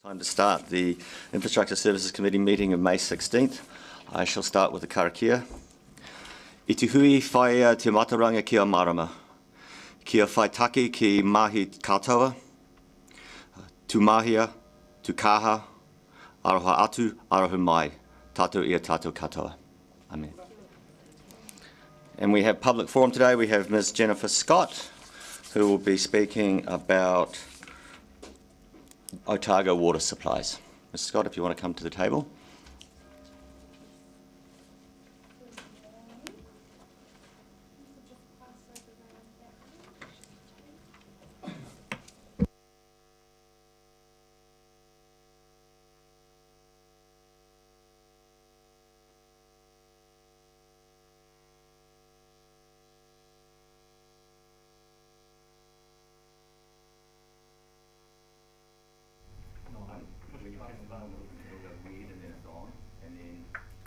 Time to start the Infrastructure Services Committee meeting of May 16th. I shall start with the karakia. I te hui whaia te mataranga ki a marama. Kia whai taki ki mahi katoa. Tu mahia, tu kaha, aroha atu, aroha mai. Tātou ia tātou katoa. Amen. And we have public forum today. We have Ms. Jennifer Scott, who will be speaking about Otago water supplies. Ms. Scott, if you want to come to the table.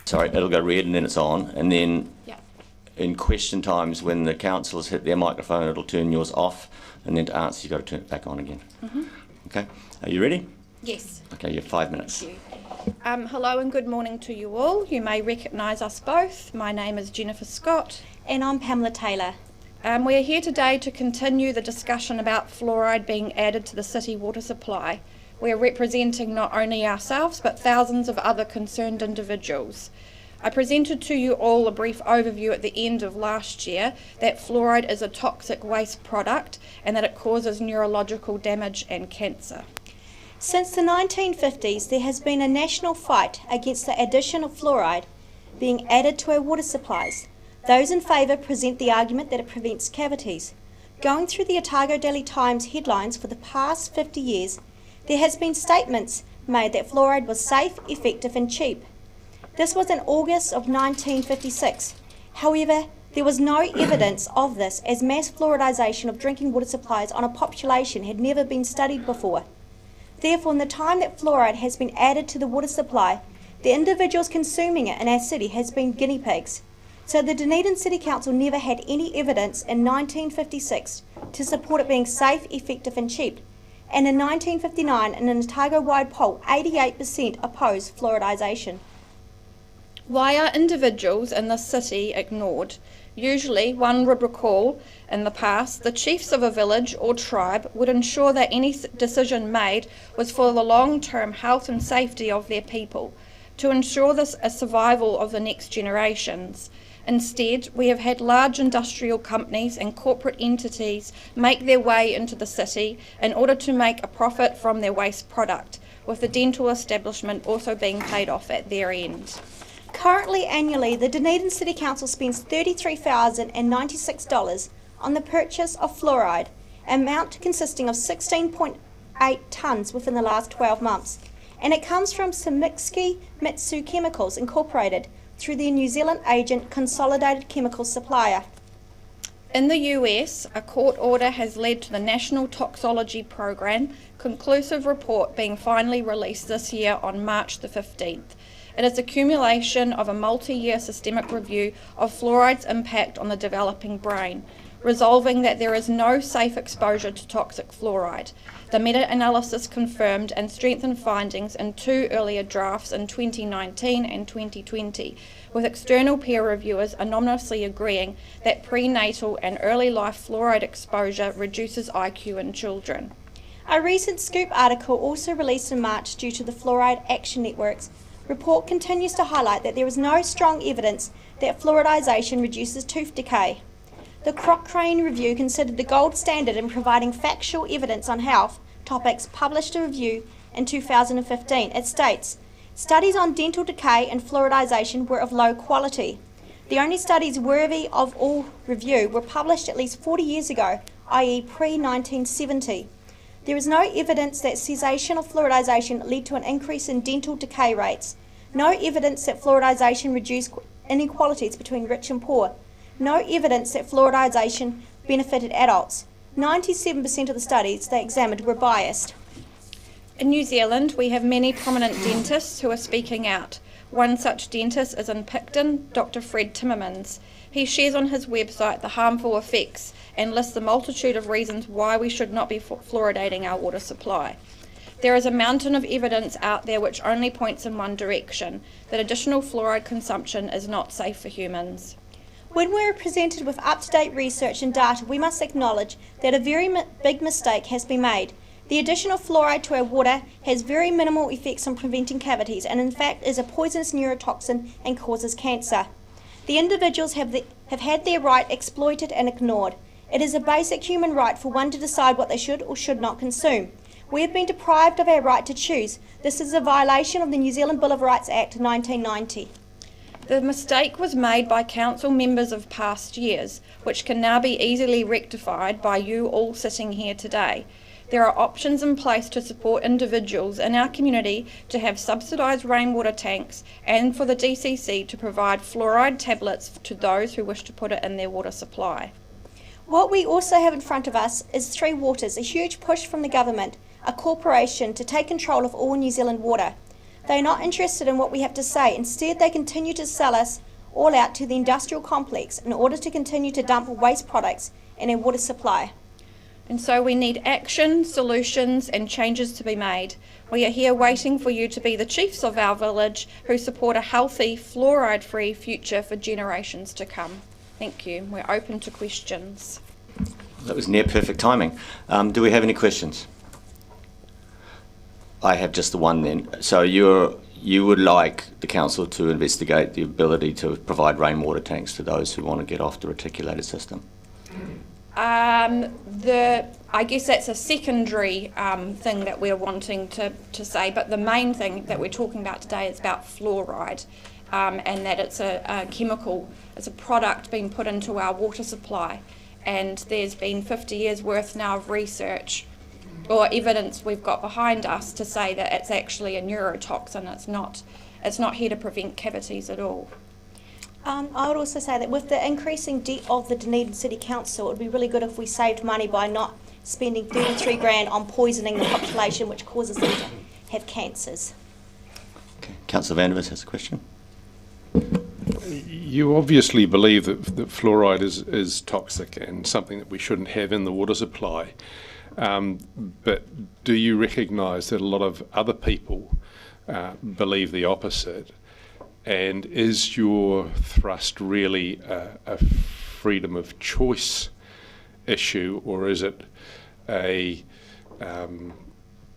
Sorry, it'll go red and then it's on, and then in question times when the councillors hit their microphone, it'll turn yours off, and then to answer you've got to turn it back on again. Okay, are you ready? Yes. Okay, you have 5 minutes. Thank you. Hello and good morning to you all. You may recognise us both. My name is Jennifer Scott. And I'm Pamela Taylor. We are here today to continue the discussion about fluoride being added to the city water supply. We are representing not only ourselves but thousands of other concerned individuals. I presented to you all a brief overview at the end of last year that fluoride is a toxic waste product and that it causes neurological damage and cancer. Since the 1950s, there has been a national fight against the addition of fluoride being added to our water supplies. Those in favour present the argument that it prevents cavities. Going through the Otago Daily Times headlines for the past 50 years, there has been statements made that fluoride was safe, effective and cheap. This was in August of 1956. However, there was no evidence of this, as mass fluoridation of drinking water supplies on a population had never been studied before. Therefore, in the time that fluoride has been added to the water supply, the individuals consuming it in our city has been guinea pigs. So the Dunedin City Council never had any evidence in 1956 to support it being safe, effective and cheap. And in 1959, in an Otago-wide poll, 88% opposed fluoridation. Why are individuals in the city ignored? Usually, one would recall, in the past, the chiefs of a village or tribe would ensure that any decision made was for the long-term health and safety of their people, to ensure this a survival of the next generations. Instead, we have had large industrial companies and corporate entities make their way into the city in order to make a profit from their waste product, with the dental establishment also being paid off at their end. Currently, annually, the Dunedin City Council spends $33,096 on the purchase of fluoride, an amount consisting of 16.8 tonnes within the last 12 months. And it comes from Sumitsky Mitsu Chemicals Incorporated through their New Zealand agent Consolidated Chemical Supplier. In the US, a court order has led to the National Toxicology Program conclusive report being finally released this year on March the 15th. It is a accumulation of a multi-year systemic review of fluoride's impact on the developing brain, resolving that there is no safe exposure to toxic fluoride. The meta-analysis confirmed and strengthened findings in 2 earlier drafts in 2019 and 2020, with external peer reviewers anonymously agreeing that prenatal and early life fluoride exposure reduces IQ in children. A recent Scoop article, also released in March due to the Fluoride Action Network's report, continues to highlight that there is no strong evidence that fluoridation reduces tooth decay. The Cochrane Review, considered the gold standard in providing factual evidence on health topics, published a review in 2015. It states, studies on dental decay and fluoridation were of low quality. The only studies worthy of all review were published at least 40 years ago, i.e. pre-1970. There is no evidence that cessation of fluoridation led to an increase in dental decay rates. No evidence that fluoridation reduced inequalities between rich and poor. No evidence that fluoridation benefited adults. 97% of the studies they examined were biased. In New Zealand, we have many prominent dentists who are speaking out. One such dentist is in Picton, Dr. Fred Timmermans. He shares on his website the harmful effects and lists a multitude of reasons why we should not be fluoridating our water supply. There is a mountain of evidence out there which only points in one direction, that additional fluoride consumption is not safe for humans. When we're presented with up-to-date research and data, we must acknowledge that a very big mistake has been made. The addition of fluoride to our water has very minimal effects on preventing cavities and in fact is a poisonous neurotoxin and causes cancer. The individuals have had their right exploited and ignored. It is a basic human right for one to decide what they should or should not consume. We have been deprived of our right to choose. This is a violation of the New Zealand Bill of Rights Act 1990. The mistake was made by council members of past years, which can now be easily rectified by you all sitting here today. There are options in place to support individuals in our community to have subsidised rainwater tanks and for the DCC to provide fluoride tablets to those who wish to put it in their water supply. What we also have in front of us is Three Waters, a huge push from the government, a corporation, to take control of all New Zealand water. They are not interested in what we have to say. Instead, they continue to sell us all out to the industrial complex in order to continue to dump waste products in our water supply. And so we need action, solutions and changes to be made. We are here waiting for you to be the chiefs of our village who support a healthy, fluoride-free future for generations to come. Thank you. We're open to questions. That was near perfect timing. Do we have any questions? I have just the one then. So you would like the council to investigate the ability to provide rainwater tanks to those who want to get off the reticulated system? I guess that's a secondary thing that we're wanting to say, but the main thing that we're talking about today is about fluoride, and that it's a chemical, it's a product being put into our water supply, and there's been 50 years worth now of research or evidence we've got behind us to say that it's actually a neurotoxin. It's not here to prevent cavities at all. I would also say that with the increasing debt of the Dunedin City Council, it would be really good if we saved money by not spending 33 grand on poisoning the population, which causes them to have cancers. Okay. Councillor Vandervis has a question. You obviously believe that fluoride is toxic and something that we shouldn't have in the water supply. But do you recognise that a lot of other people believe the opposite? And is your thrust really a freedom of choice issue, or is it a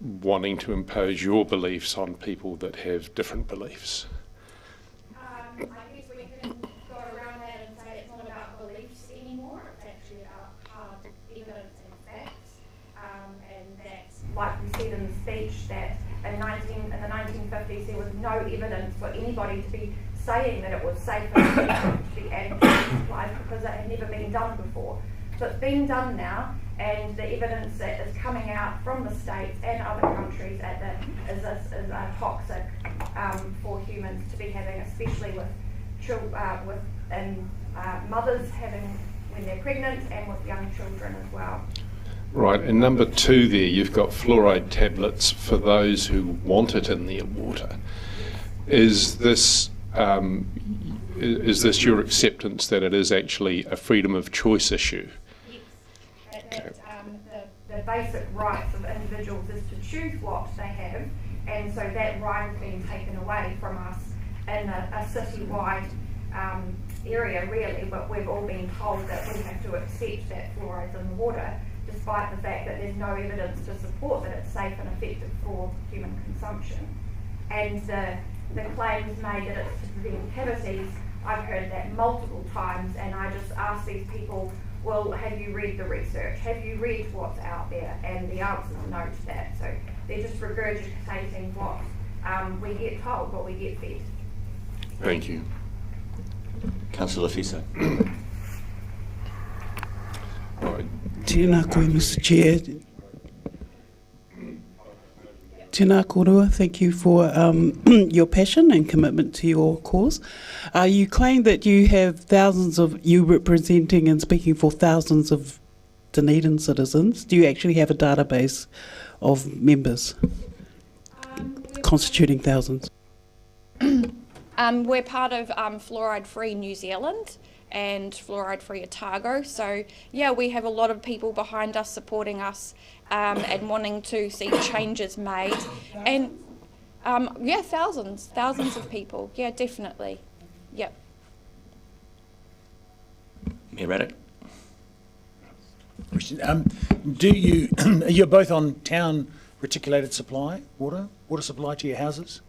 wanting to impose your beliefs on people that have different beliefs? I guess we can go around that and say it's not about beliefs anymore, it's actually about hard evidence and facts, and that's like we said in the speech that in the 1950s there was no evidence for anybody to be saying that it was safe and effective to be added to the supplies because it had never been done before. So it's been done now, and the evidence that is coming out from the States and other countries is toxic for humans to be having, especially with mothers having when they're pregnant and with young children as well. Right, and number two there, you've got fluoride tablets for those who want it in their water. Is this your acceptance that it is actually a freedom of choice issue? Yes. The basic rights of individuals is to choose what they have, and so that right has been taken away from us in a city-wide area really, but we've all been told that we have to accept that fluoride's in the water, despite the fact that there's no evidence to support that it's safe and effective for human consumption. And the claims made that it's to prevent cavities, I've heard that multiple times, and I just ask these people, well, have you read the research? Have you read what's out there? And the answer is no to that. So they're just regurgitating what we get told, what we get fed. Thank you. Councillor Fiso. Right. Tēnā koe, Mr. Chair. Tēnā korua, thank you for your passion and commitment to your cause. You claim that you have you representing and speaking for thousands of Dunedin citizens. Do you actually have a database of members constituting thousands? We're part of Fluoride Free New Zealand, and fluoride-free Otago. So yeah, we have a lot of people behind us supporting us and wanting to see changes made. And yeah, thousands of people. Yeah, definitely. Yep. Mayor Raddick. Question. Do you, you're both on town reticulated supply, water supply to your houses?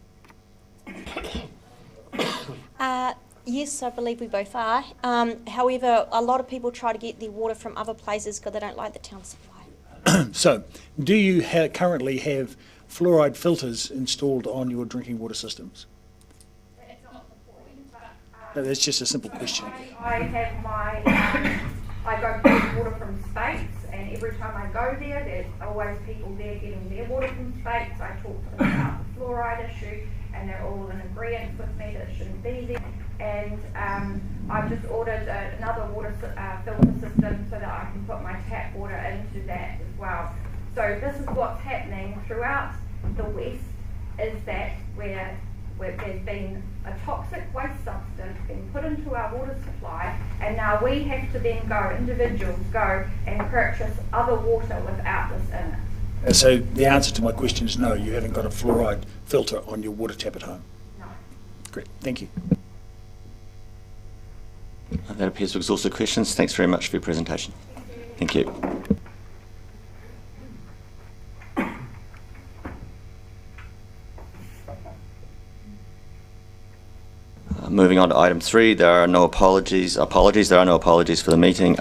Yes, I believe we both are. However, a lot of people try to get their water from other places because they don't like the town supply. So, do you currently have fluoride filters installed on your drinking water systems? No, that's just a simple question. I have my, I go get water from Spates, and every time I go there, there's always people there getting their water from Spates. I talk to them about the fluoride issue, and they're all in agreement with me that it shouldn't be there. And I've just ordered another water filter system so that I can put my tap water into that as well. So this is what's happening throughout the West, is that where there's been a toxic waste substance being put into our water supply, and now we have to then individuals go and purchase other water without this in it. So the answer to my question is no, you haven't got a fluoride filter on your water tap at home? No. Great, thank you. That appears to exhaust the questions. Thanks very much for your presentation. Thank you. Moving on to item 3, there are no apologies. There are no apologies for the meeting.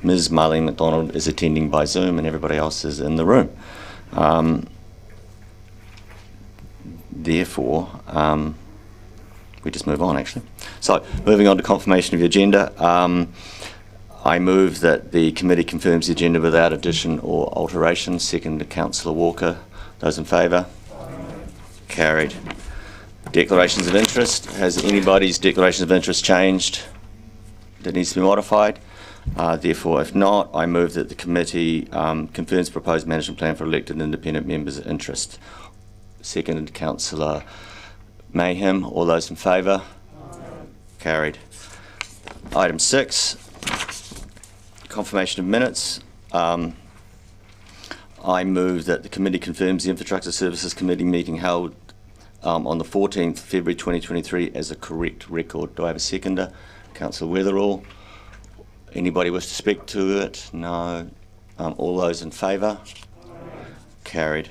Ms. Marlene McDonald is attending by Zoom, and everybody else is in the room. Therefore, we just move on, actually. So, moving on to confirmation of the agenda. I move that the committee confirms the agenda without addition or alteration. Second to Councillor Walker. Those in favour? Carried. Declarations of interest. Has anybody's declaration of interest changed that needs to be modified? Therefore, if not, I move that the committee confirms proposed management plan for elected independent members of interest. Second to Councillor Mayhem. All those in favour? Carried. Item 6, confirmation of minutes. I move that the committee confirms the Infrastructure Services Committee meeting held on the 14th February 2023 as a correct record. Do I have a seconder? Councillor Weatherall. Anybody wish to speak to it? No. All those in favour? Carried.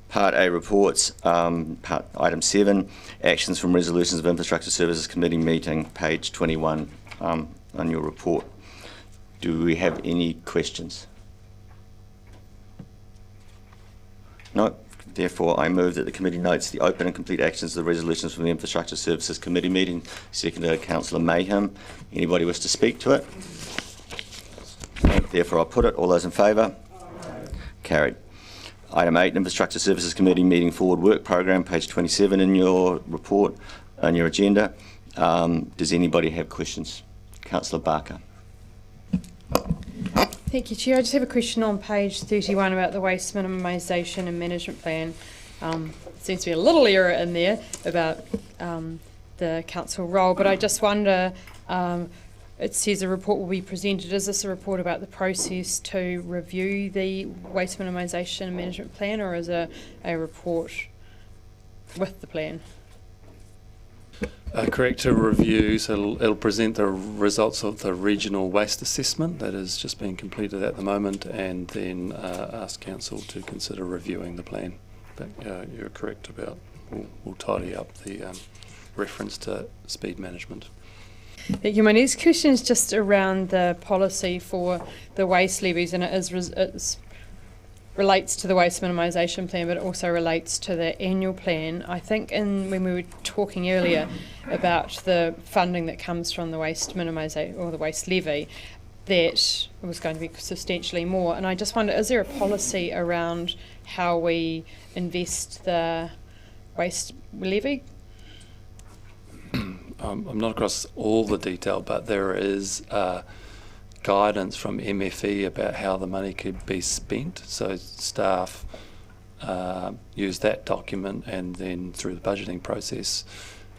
Part A reports, item 7, actions from resolutions of Infrastructure Services Committee meeting, page 21 on your report. Do we have any questions? No. Therefore, I move that the committee notes the open and complete actions of the resolutions from the Infrastructure Services Committee meeting. Seconded Councillor Mayhem. Anybody wish to speak to it? No. Therefore, I'll put it. All those in favour? Carried. Item 8, Infrastructure Services Committee meeting forward work program, page 27 in your report, on your agenda. Does anybody have questions? Councillor Barker. Thank you, Chair. I just have a question on page 31 about the waste minimisation and management plan. Seems to be a little error in there about the council role, but I just wonder, it says a report will be presented. Is this a report about the process to review the waste minimisation and management plan, or is it a report with the plan? Correct, to review, so it'll present the results of the regional waste assessment that is just being completed at the moment, and then ask council to consider reviewing the plan. But you're correct about, we'll tidy up the reference to speed management. Thank you. My next question is just around the policy for the waste levies, and it relates to the waste minimisation plan, but it also relates to the annual plan. I think when we were talking earlier about the funding that comes from the waste minimisation or the waste levy, that it was going to be substantially more. And I just wonder, is there a policy around how we invest the waste levy? I'm not across all the detail, but there is guidance from MFE about how the money could be spent. So staff use that document, and then through the budgeting process,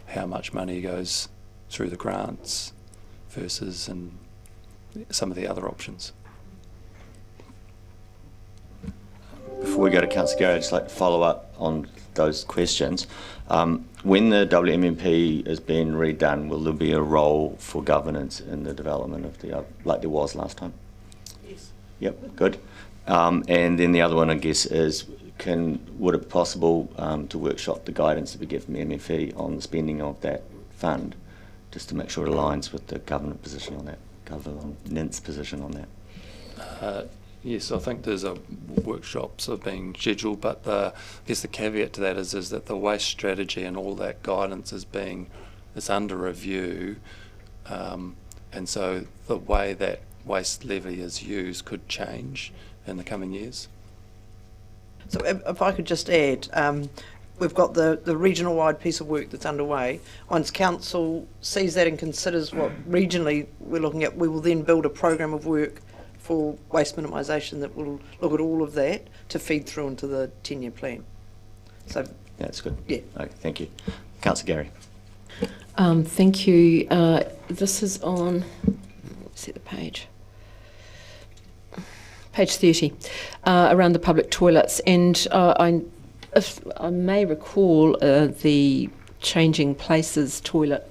how much money goes through the grants versus some of the other options. Before we go to Councillor Gary, I'd just like to follow up on those questions. When the WMMP is being redone, will there be a role for governance in the development of the, like there was last time? Yes. Yep, good. And then the other one, I guess, is would it be possible to workshop the guidance that we get from the MFE on the spending of that fund, just to make sure it aligns with the government position on that, governance position on that? Yes, I think there's workshops are being scheduled, but I guess the caveat to that is that the waste strategy and all that guidance is under review, and so the way that waste levy is used could change in the coming years. So if I could just add, we've got the regional-wide piece of work that's underway. Once council sees that and considers what regionally we're looking at, we will then build a program of work for waste minimisation that will look at all of that to feed through into the 10-year plan. So Yeah, that's good. Yeah. Okay, thank you. Councillor Gary. Thank you. This is on, let's see the page. Page 30, around the public toilets. And if I may recall, the changing places toilet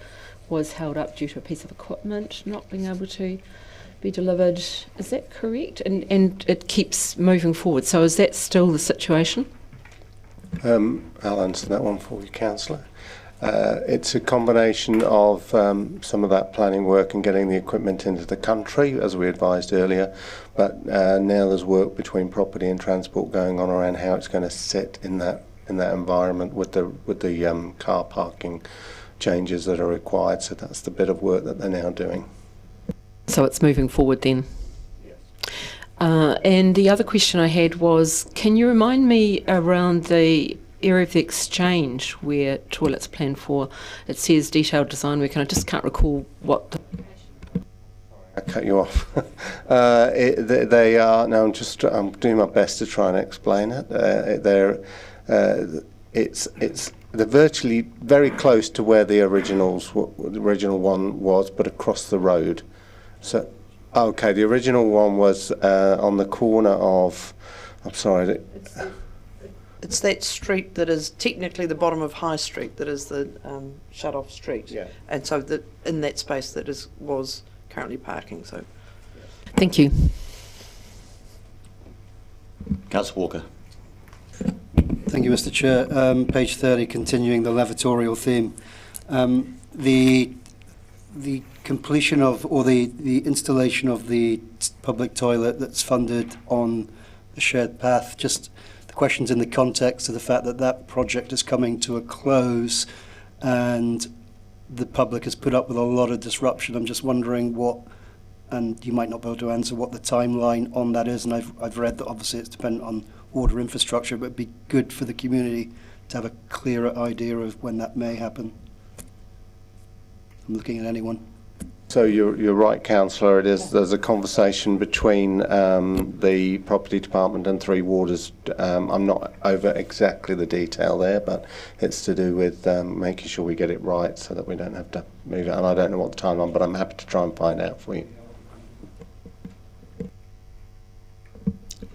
was held up due to a piece of equipment not being able to be delivered. Is that correct? And it keeps moving forward. So is that still the situation? I'll answer that one for you, Councillor. It's a combination of some of that planning work and getting the equipment into the country, as we advised earlier, but now there's work between property and transport going on around how it's going to sit in that environment with the car parking changes that are required. So that's the bit of work that they're now doing. So it's moving forward then? Yes. And the other question I had was, can you remind me around the area of the exchange where toilets planned for? It says detailed design work, and I just can't recall what the... I cut you off. They are now. I'm doing my best to try and explain it. They're virtually very close to where the original one was, but across the road. So, okay, the original one was on the corner of. I'm sorry. it's that street that is technically the bottom of High Street that is the shut-off street. Yeah. And so in that space that was currently parking. So. Thank you. Councillor Walker. Thank you, Mr. Chair. Page 30, continuing the lavatorial theme. The completion of, or the installation of the public toilet that's funded on the shared path, just the questions in the context of the fact that that project is coming to a close and the public has put up with a lot of disruption. I'm just wondering what, and you might not be able to answer what the timeline on that is, and I've read that obviously it's dependent on water infrastructure, but it'd be good for the community to have a clearer idea of when that may happen. I'm looking at anyone. So you're right, Councillor. There's a conversation between the property department and Three Waters. I'm not over exactly the detail there, but it's to do with making sure we get it right so that we don't have to move it. And I don't know what the timeline, but I'm happy to try and find out for you.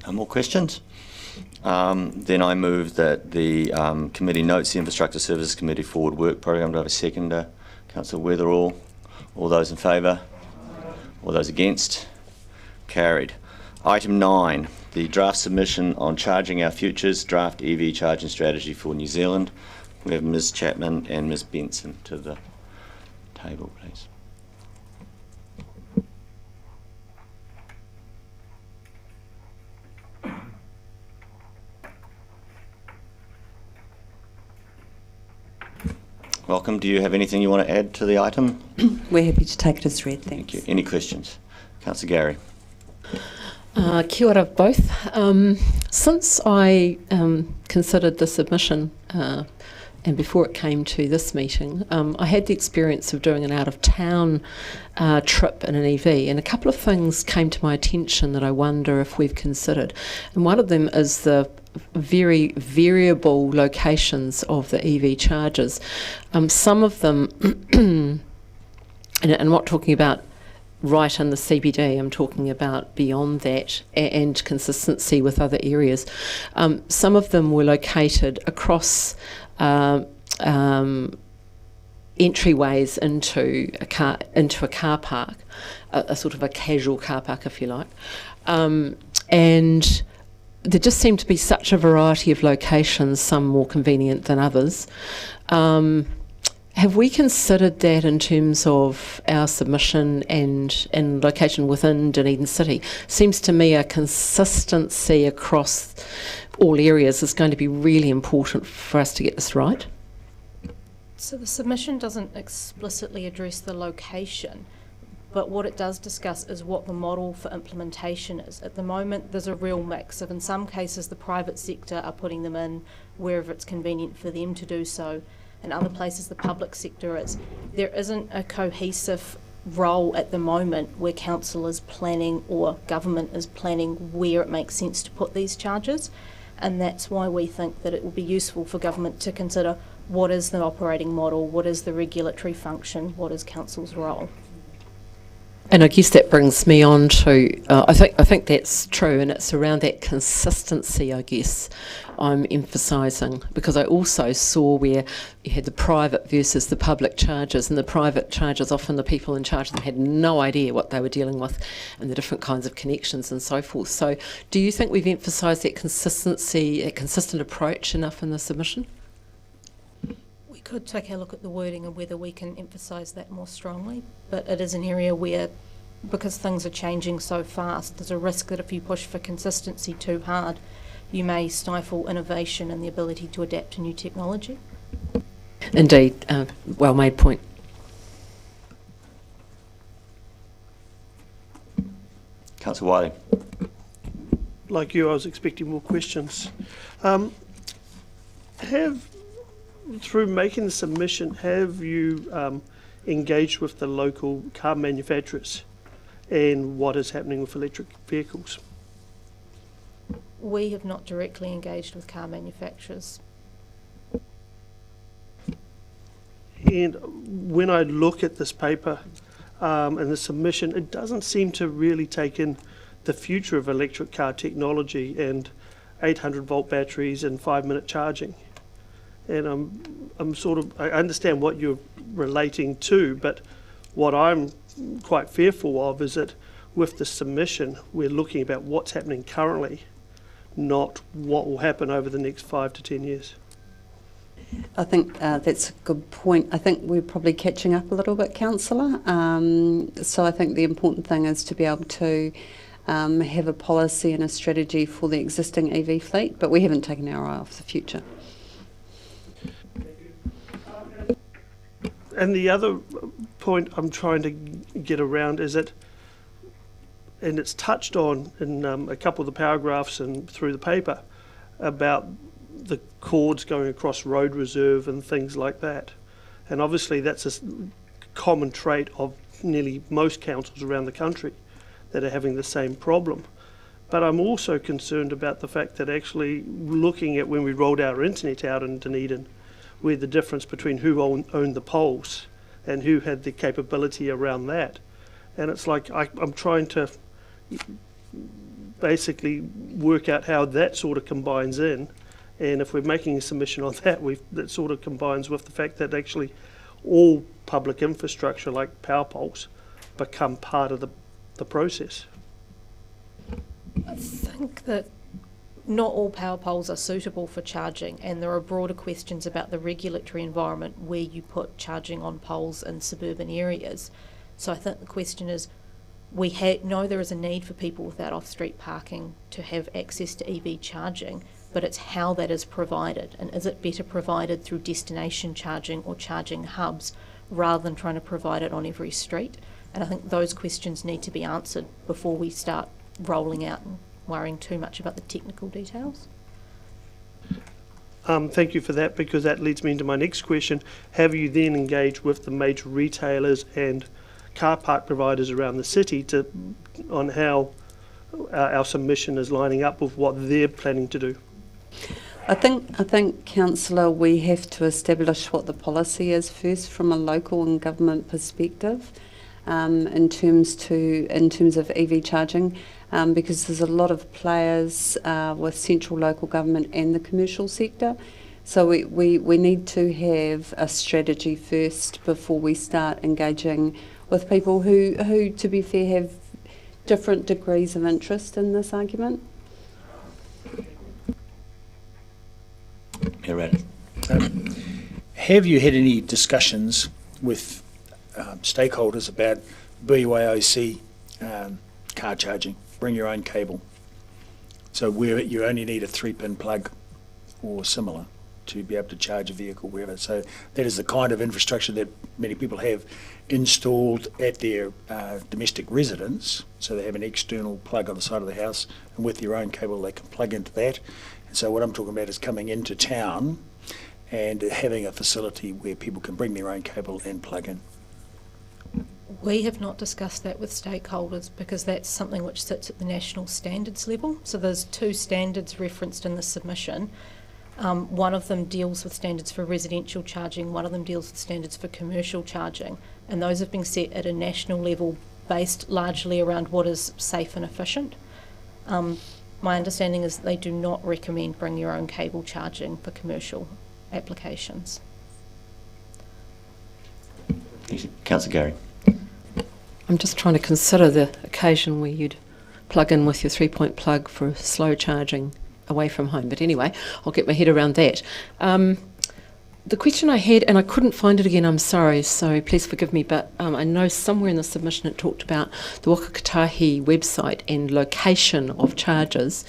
No more questions? Then I move that the committee notes the Infrastructure Services Committee Forward Work Programme. Do I have a seconder? Councillor Weatherall. All those in favour? All those against? Carried. Item 9, the draft submission on Charging Our Futures, draft EV charging strategy for New Zealand. We have Ms Chapman and Ms Benson to the table, please. Welcome. Do you have anything you want to add to the item? We're happy to take it as read, thanks. Thank you. Any questions? Councillor Gary. Kia ora both. Since I considered the submission and before it came to this meeting, I had the experience of doing an out-of-town trip in an EV, and a couple of things came to my attention that I wonder if we've considered. And one of them is the very variable locations of the EV chargers. Some of them, and I'm not talking about right in the CBD. I'm talking about beyond that, and consistency with other areas. Some of them were located across entryways into a car park, a sort of a casual car park, if you like, and there just seemed to be such a variety of locations, some more convenient than others. Have we considered that in terms of our submission and location within Dunedin City? Seems to me a consistency across all areas is going to be really important for us to get this right. So the submission doesn't explicitly address the location, but what it does discuss is what the model for implementation is. At the moment, there's a real mix of, in some cases, the private sector are putting them in wherever it's convenient for them to do so. In other places, the public sector is. There isn't a cohesive role at the moment where council is planning or government is planning where it makes sense to put these charges, and that's why we think that it will be useful for government to consider what is the operating model, what is the regulatory function, what is council's role. And I guess that brings me on to, I think that's true, and it's around that consistency, I guess, I'm emphasising, because I also saw where you had the private versus the public charges, and the private charges, often the people in charge of them had no idea what they were dealing with and the different kinds of connections and so forth. So do you think we've emphasised that consistency, a consistent approach enough in the submission? We could take a look at the wording and whether we can emphasise that more strongly, but it is an area where, because things are changing so fast, there's a risk that if you push for consistency too hard, you may stifle innovation and the ability to adapt to new technology. Indeed, well made point. Councillor Wiley. Like you, I was expecting more questions. Through making the submission, have you engaged with the local car manufacturers and what is happening with electric vehicles? We have not directly engaged with car manufacturers. And when I look at this paper and the submission, it doesn't seem to really take in the future of electric car technology and 800-volt batteries and 5-minute charging. And I understand what you're relating to, but what I'm quite fearful of is that with the submission, we're looking about what's happening currently, not what will happen over the next 5 to 10 years. I think that's a good point. I think we're probably catching up a little bit, Councillor. So I think the important thing is to be able to have a policy and a strategy for the existing EV fleet, but we haven't taken our eye off the future. And the other point I'm trying to get around is that, and it's touched on in a couple of the paragraphs and through the paper, about the cords going across road reserve and things like that. And obviously that's a common trait of nearly most councils around the country that are having the same problem. But I'm also concerned about the fact that actually looking at when we rolled our internet out in Dunedin, where the difference between who owned the poles and who had the capability around that. And it's like I'm trying to basically work out how that sort of combines in. And if we're making a submission on that, that sort of combines with the fact that actually all public infrastructure like power poles become part of the process. I think that not all power poles are suitable for charging, and there are broader questions about the regulatory environment where you put charging on poles in suburban areas. So I think the question is, we know there is a need for people without off-street parking to have access to EV charging, but it's how that is provided, and is it better provided through destination charging or charging hubs rather than trying to provide it on every street? And I think those questions need to be answered before we start rolling out and worrying too much about the technical details. Thank you for that, because that leads me into my next question. Have you then engaged with the major retailers and car park providers around the city on how our submission is lining up with what they're planning to do? I think, Councillor, we have to establish what the policy is first from a local and government perspective. in terms of EV charging, because there's a lot of players with central local government and the commercial sector. So we need to have a strategy first before we start engaging with people who to be fair, have different degrees of interest in this argument. Have you had any discussions with stakeholders about BYOC car charging? Bring your own cable. So where you only need a 3-pin plug or similar to be able to charge a vehicle wherever. So that is the kind of infrastructure that many people have installed at their domestic residence. So they have an external plug on the side of the house, and with their own cable they can plug into that. And so what I'm talking about is coming into town and having a facility where people can bring their own cable and plug in. We have not discussed that with stakeholders because that's something which sits at the national standards level. So there's 2 standards referenced in the submission. One of them deals with standards for residential charging, one of them deals with standards for commercial charging, and those have been set at a national level based largely around what is safe and efficient. My understanding is they do not recommend bring your own cable charging for commercial applications. Councillor Gary. I'm just trying to consider the occasion where you'd plug in with your 3-point plug for slow charging away from home. But anyway, I'll get my head around that. The question I had, and I couldn't find it again, I'm sorry, so please forgive me, but I know somewhere in the submission it talked about the Whakatahi website and location of charges.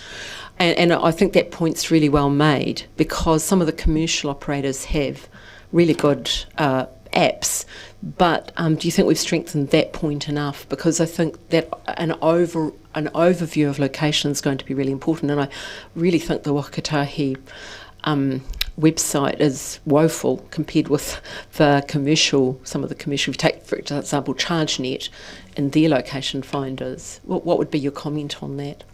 And I think that point's really well made because some of the commercial operators have really good apps, but do you think we've strengthened that point enough? Because I think that an overview of location is going to be really important, and I really think the Whakatahi website is woeful compared with the commercial, some of the commercial. If you take, for example, ChargeNet and their location finders, what would be your comment on that?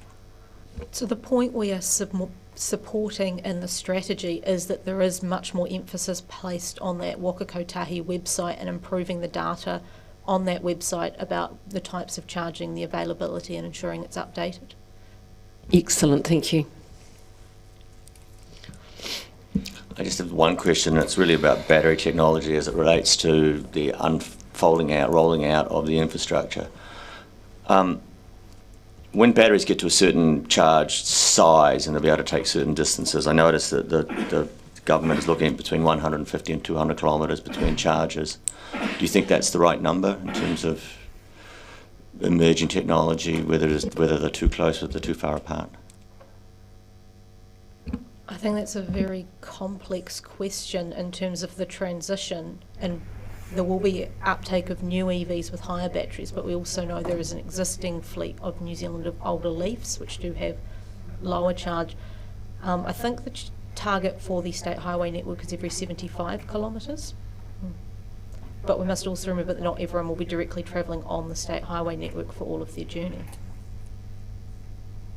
So the point we are supporting in the strategy is that there is much more emphasis placed on that Whakakotahi website and improving the data on that website about the types of charging, the availability, and ensuring it's updated. Excellent, thank you. I just have one question. It's really about battery technology as it relates to the rolling out of the infrastructure. When batteries get to a certain charge size and they'll be able to take certain distances, I noticed that the government is looking at between 150 and 200 kilometres between charges. Do you think that's the right number in terms of emerging technology, whether they're too close or they're too far apart? I think that's a very complex question in terms of the transition, and there will be uptake of new EVs with higher batteries, but we also know there is an existing fleet of New Zealand older Leafs which do have lower charge. I think the target for the state highway network is every 75 kilometres, but we must also remember that not everyone will be directly travelling on the state highway network for all of their journey.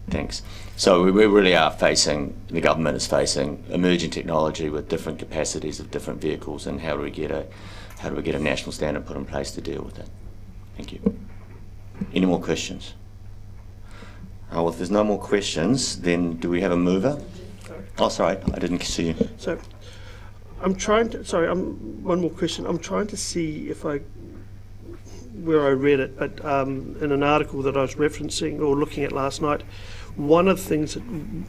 Thanks. So we really are the government is facing emerging technology with different capacities of different vehicles, and how do we get a national standard put in place to deal with that? Thank you. Any more questions? Well, if there's no more questions, then do we have a mover? Oh, sorry, I didn't see you. So one more question. I'm trying to see where I read it, but in an article that I was referencing or looking at last night, one of the things that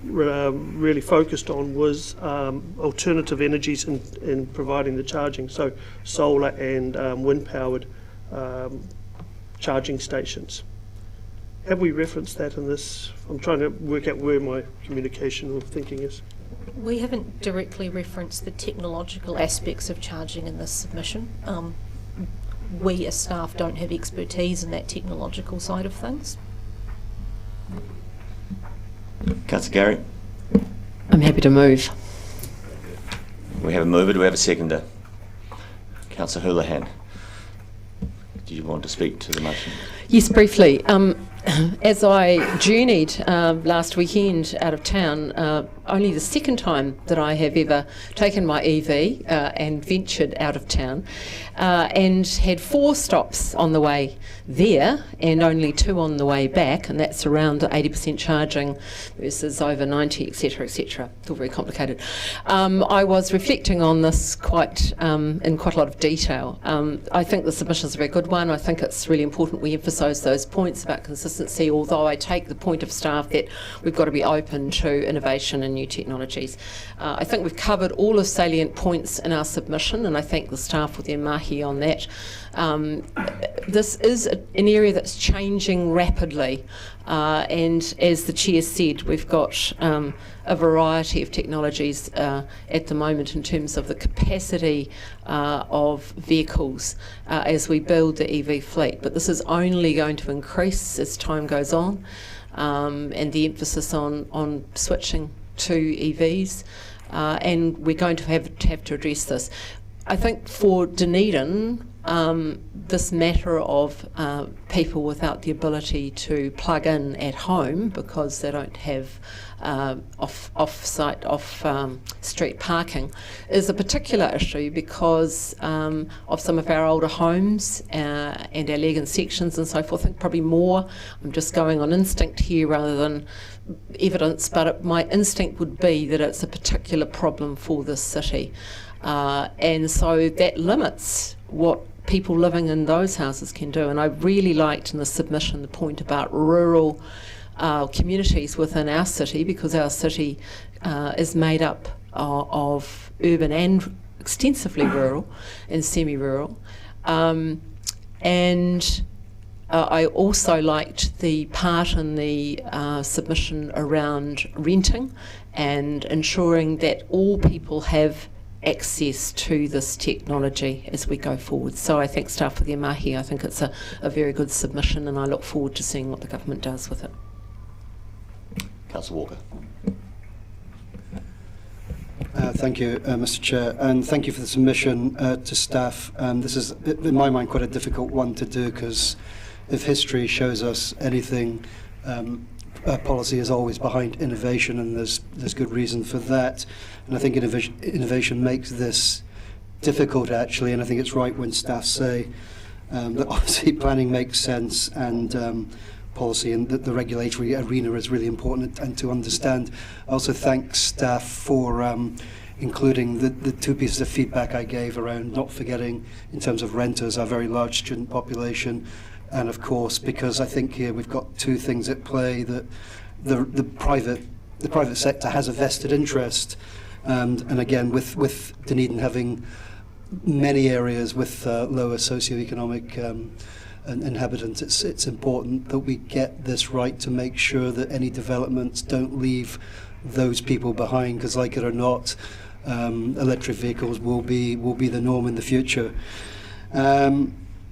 really focused on was alternative energies in providing the charging, so solar and wind-powered charging stations. Have we referenced that in this? I'm trying to work out where my communication or thinking is. We haven't directly referenced the technological aspects of charging in this submission. We as staff don't have expertise in that technological side of things. Councillor Gary? I'm happy to move. We have a mover. Do we have a seconder? Councillor Houlihan, do you want to speak to the motion? Yes, briefly. As I journeyed last weekend out of town, only the second time that I have ever taken my EV and ventured out of town, and had 4 stops on the way there and only 2 on the way back, and that's around 80% charging versus over 90, etc., etc. It's all very complicated. I was reflecting on this in quite a lot of detail. I think the submission is a very good one. I think it's really important we emphasise those points about consistency, although I take the point of staff that we've got to be open to innovation and new technologies. I think we've covered all the salient points in our submission, and I thank the staff for their mahi on that. This is an area that's changing rapidly, and as the Chair said, we've got a variety of technologies at the moment in terms of the capacity of vehicles as we build the EV fleet, but this is only going to increase as time goes on, and the emphasis on switching to EVs, and we're going to have to address this. I think for Dunedin, this matter of people without the ability to plug in at home because they don't have off-street parking is a particular issue because of some of our older homes and our leg and sections and so forth. I think probably more, I'm just going on instinct here rather than evidence, but my instinct would be that it's a particular problem for this city. And so that limits what people living in those houses can do. And I really liked in the submission the point about rural communities within our city, because our city is made up of urban and extensively rural and semi-rural. And I also liked the part in the submission around renting and ensuring that all people have access to this technology as we go forward. So I thank staff for their mahi. I think it's a very good submission, and I look forward to seeing what the government does with it. Councillor Walker. Thank you, Mr Chair, and thank you for the submission to staff. This is, in my mind, quite a difficult one to do, because if history shows us anything, policy is always behind innovation, and there's good reason for that. And I think innovation makes this difficult, actually, and I think it's right when staff say that obviously planning makes sense, and policy and the regulatory arena is really important and to understand. I also thank staff for including the 2 pieces of feedback I gave around not forgetting, in terms of renters, our very large student population, and of course, because I think here we've got 2 things at play, that the private sector has a vested interest, and again, with Dunedin having many areas with lower socioeconomic inhabitants, it's important that we get this right to make sure that any developments don't leave those people behind, because like it or not, electric vehicles will be the norm in the future.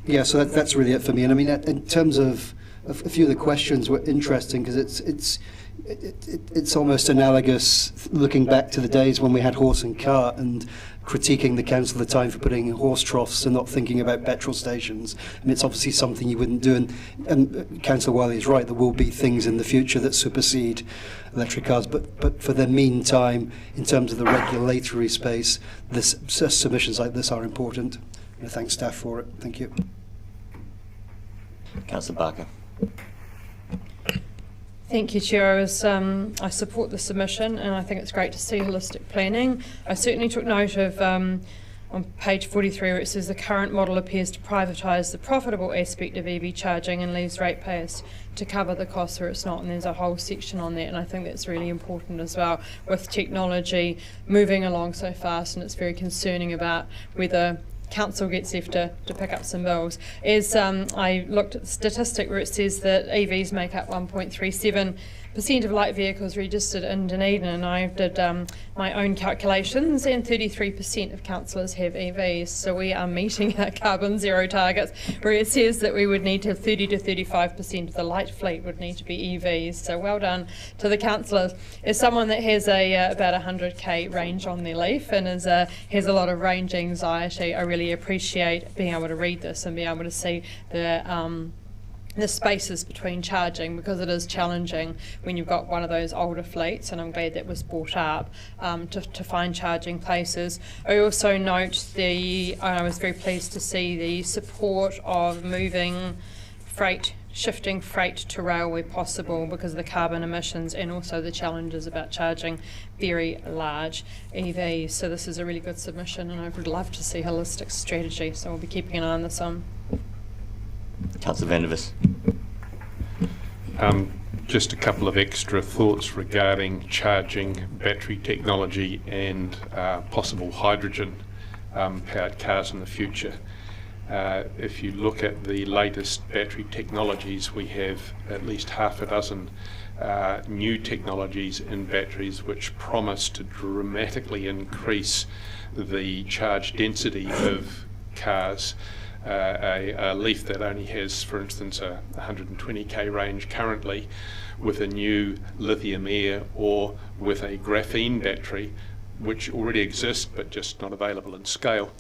Yeah, so that's really it for me. And I mean, in terms of a few of the questions were interesting, because it's almost analogous looking back to the days when we had horse and cart and critiquing the council at the time for putting in horse troughs and not thinking about petrol stations. I mean, it's obviously something you wouldn't do, and Councillor Wiley is right, there will be things in the future that supersede electric cars, but for the meantime, in terms of the regulatory space, submissions like this are important. And I thank staff for it. Thank you. Councillor Barker. Thank you, Chair. I support the submission, and I think it's great to see holistic planning. I certainly took note of on page 43 where it says the current model appears to privatise the profitable aspect of EV charging and leaves ratepayers to cover the costs where it's not, and there's a whole section on that, and I think that's really important as well with technology moving along so fast, and it's very concerning about whether council gets left to pick up some bills. As I looked at the statistic where it says that EVs make up 1.37% of light vehicles registered in Dunedin, and I did my own calculations, and 33% of councillors have EVs, so we are meeting our carbon zero targets, where it says that we would need to have 30 to 35% of the light fleet would need to be EVs, so well done to the councillors. As someone that has about 100k range on their leaf and has a lot of range anxiety, I really appreciate being able to read this and being able to see the the spaces between charging, because it is challenging when you've got one of those older fleets, and I'm glad that was brought up, to find charging places. I also note I was very pleased to see the support of shifting freight to rail where possible because of the carbon emissions and also the challenges about charging very large EVs. So this is a really good submission, and I would love to see a holistic strategy, so we'll be keeping an eye on this one. Councillor Van der Vis. Just a couple of extra thoughts regarding charging, battery technology and possible hydrogen powered cars in the future. If you look at the latest battery technologies, we have at least half a dozen new technologies in batteries which promise to dramatically increase the charge density of cars. A Leaf that only has, for instance, a 120k range currently, with a new lithium air or with a graphene battery, which already exists but just not available in scale.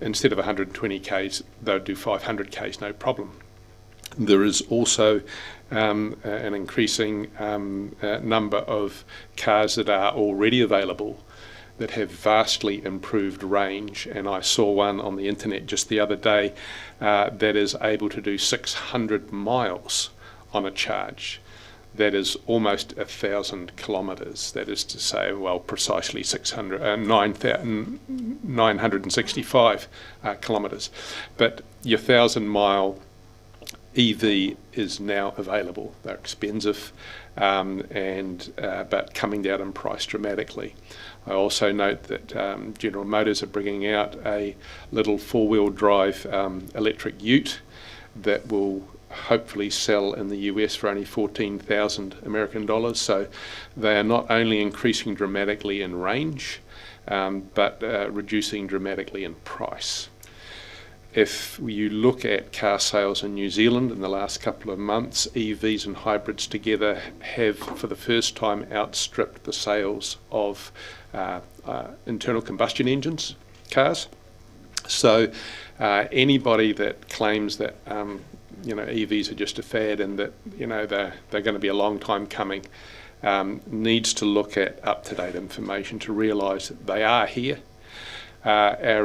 Instead of 120k's, they'll do 500k's, no problem. There is also an increasing number of cars that are already available that have vastly improved range, and I saw one on the internet just the other day that is able to do 600 miles on a charge. That is almost 1,000 kilometres. That is to say, well, precisely 965 kilometres. But your 1,000-mile EV is now available. They're expensive, but coming down in price dramatically. I also note that General Motors are bringing out a little four-wheel drive electric ute that will hopefully sell in the US for only 14,000 American dollars. So they are not only increasing dramatically in range, but reducing dramatically in price. If you look at car sales in New Zealand in the last couple of months, EVs and hybrids together have for the first time outstripped the sales of internal combustion engines cars. So anybody that claims that EVs are just a fad and that they're going to be a long time coming needs to look at up-to-date information to realise that they are here. Our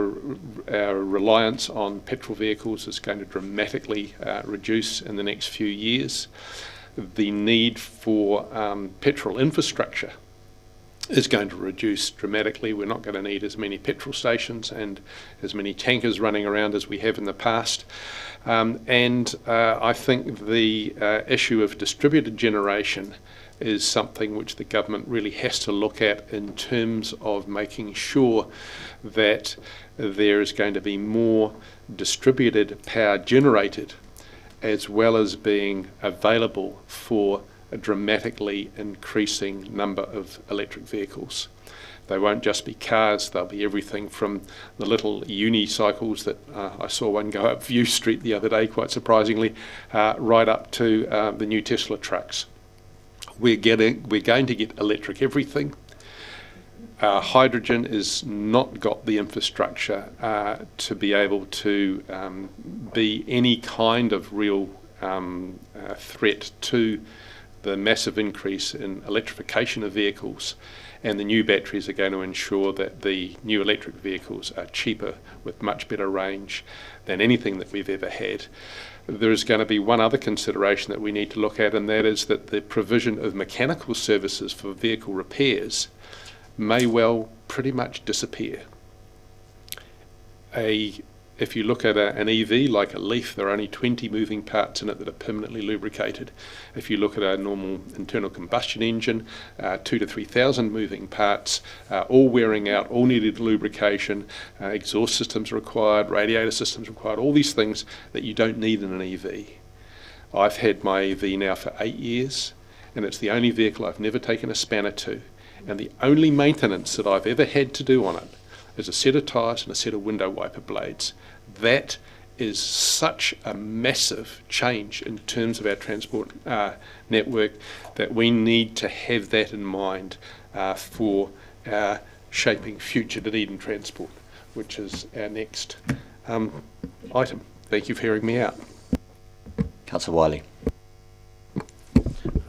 reliance on petrol vehicles is going to dramatically reduce in the next few years. The need for petrol infrastructure is going to reduce dramatically. We're not going to need as many petrol stations and as many tankers running around as we have in the past. I think the issue of distributed generation is something which the government really has to look at in terms of making sure that there is going to be more distributed power generated as well as being available for a dramatically increasing number of electric vehicles. They won't just be cars, they'll be everything from the little unicycles that I saw one go up View Street the other day, quite surprisingly, right up to the new Tesla trucks. We're going to get electric everything. Hydrogen has not got the infrastructure to be able to be any kind of real threat to the massive increase in electrification of vehicles, and the new batteries are going to ensure that the new electric vehicles are cheaper with much better range than anything that we've ever had. There is going to be one other consideration that we need to look at, and that is that the provision of mechanical services for vehicle repairs may well pretty much disappear. If you look at an EV like a Leaf, there are only 20 moving parts in it that are permanently lubricated. If you look at a normal internal combustion engine, 2,000 to 3,000 moving parts, all wearing out, all needed lubrication, exhaust systems required, radiator systems required, all these things that you don't need in an EV. I've had my EV now for 8 years, and it's the only vehicle I've never taken a spanner to, and the only maintenance that I've ever had to do on it is a set of tyres and a set of window wiper blades. That is such a massive change in terms of our transport network that we need to have that in mind for our shaping future Dunedin transport, which is our next item. Thank you for hearing me out. Councillor Wiley.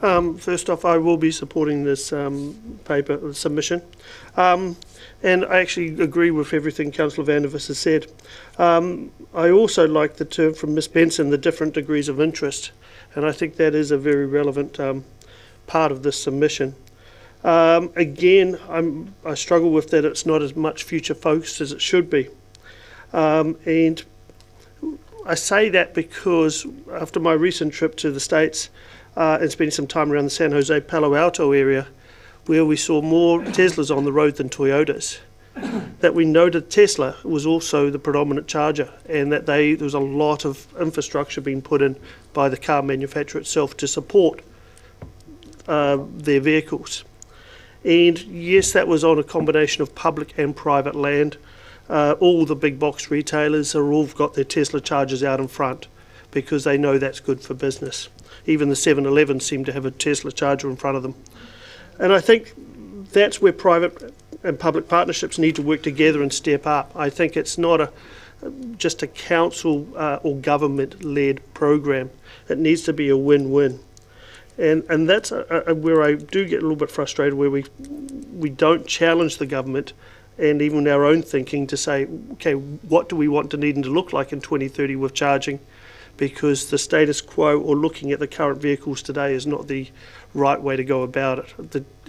First off, I will be supporting this paper submission. And I actually agree with everything Councillor Vandervis has said. I also like the term from Ms Benson, the different degrees of interest, and I think that is a very relevant part of this submission. Again, I struggle with that it's not as much future focused as it should be. And I say that because after my recent trip to the States and spending some time around the San Jose Palo Alto area, where we saw more Teslas on the road than Toyotas, that we noted Tesla was also the predominant charger, and that there was a lot of infrastructure being put in by the car manufacturer itself to support their vehicles. And yes, that was on a combination of public and private land. All the big box retailers are all got their Tesla chargers out in front because they know that's good for business. Even the 7-Eleven seem to have a Tesla charger in front of them. And I think that's where private and public partnerships need to work together and step up. I think it's not just a council or government-led program. It needs to be a win-win. And that's where I do get a little bit frustrated, where we don't challenge the government and even our own thinking to say, okay, what do we want Dunedin to look like in 2030 with charging? Because the status quo or looking at the current vehicles today is not the right way to go about it.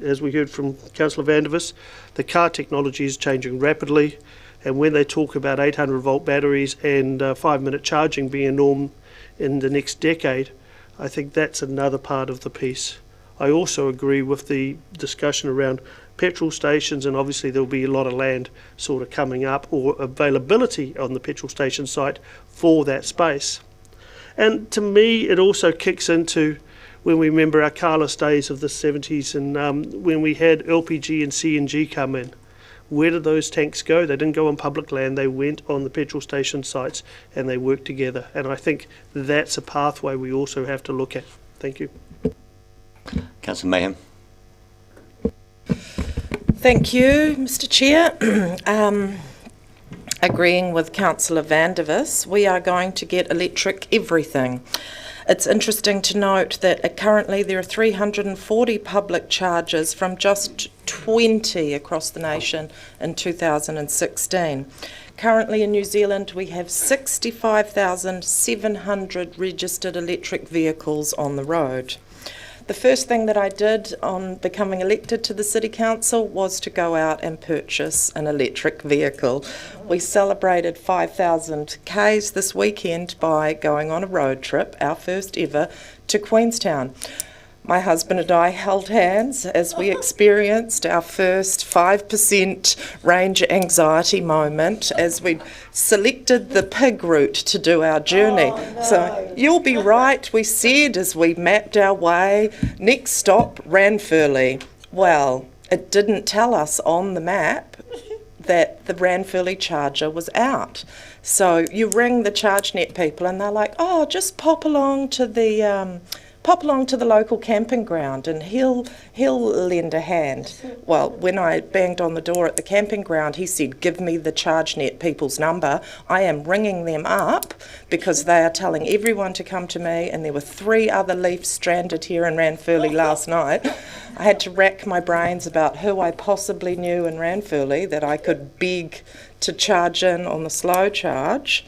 As we heard from Councillor Vandervis, the car technology is changing rapidly, and when they talk about 800-volt batteries and 5-minute charging being a norm in the next decade, I think that's another part of the piece. I also agree with the discussion around petrol stations, and obviously there'll be a lot of land sort of coming up or availability on the petrol station site for that space. And to me, it also kicks into when we remember our carless days of the 70s and when we had LPG and CNG come in. Where did those tanks go? They didn't go on public land. They went on the petrol station sites and they worked together. And I think that's a pathway we also have to look at. Thank you. Councillor Mayhem. Thank you, Mr Chair. Agreeing with Councillor Vandervis, we are going to get electric everything. It's interesting to note that currently there are 340 public chargers from just 20 across the nation in 2016. Currently in New Zealand we have 65,700 registered electric vehicles on the road. The first thing that I did on becoming elected to the City Council was to go out and purchase an electric vehicle. We celebrated 5,000 Ks this weekend by going on a road trip, our first ever, to Queenstown. My husband and I held hands as we experienced our first 5% range anxiety moment as we selected the pig route to do our journey. Oh, no. So you'll be right, we said as we mapped our way, next stop, Ranfurly. Well, it didn't tell us on the map that the Ranfurly charger was out. So you ring the ChargeNet people and they're like, oh, just pop along to the local camping ground and he'll lend a hand. Well, when I banged on the door at the camping ground, he said, give me the ChargeNet people's number. I am ringing them up because they are telling everyone to come to me, and there were 3 other Leafs stranded here in Ranfurly last night. I had to rack my brains about who I possibly knew in Ranfurly that I could beg to charge in on the slow charge.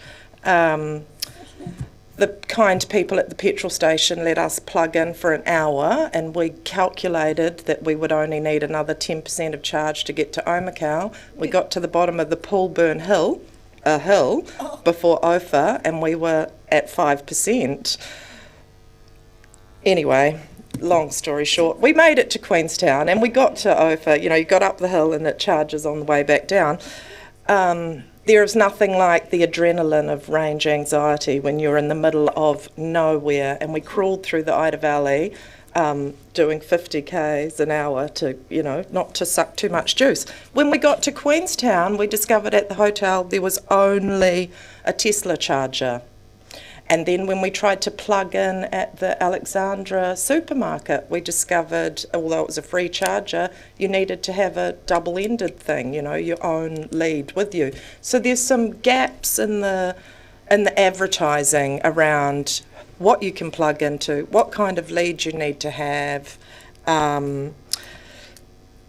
The kind people at the petrol station let us plug in for an hour, and we calculated that we would only need another 10% of charge to get to Omakau. We got to the bottom of the Poolburn Hill, before Ophir, and we were at 5%. Anyway, long story short, we made it to Queenstown and we got to Ophir. You know, you got up the hill and it charges on the way back down. There is nothing like the adrenaline of range anxiety when you're in the middle of nowhere, and we crawled through the Ida Valley doing 50 k's an hour to, you know, not to suck too much juice. When we got to Queenstown, we discovered at the hotel there was only a Tesla charger. And then when we tried to plug in at the Alexandra supermarket, we discovered, although it was a free charger, you needed to have a double-ended thing, you know, your own lead with you. So there's some gaps in the advertising around what you can plug into, what kind of lead you need to have.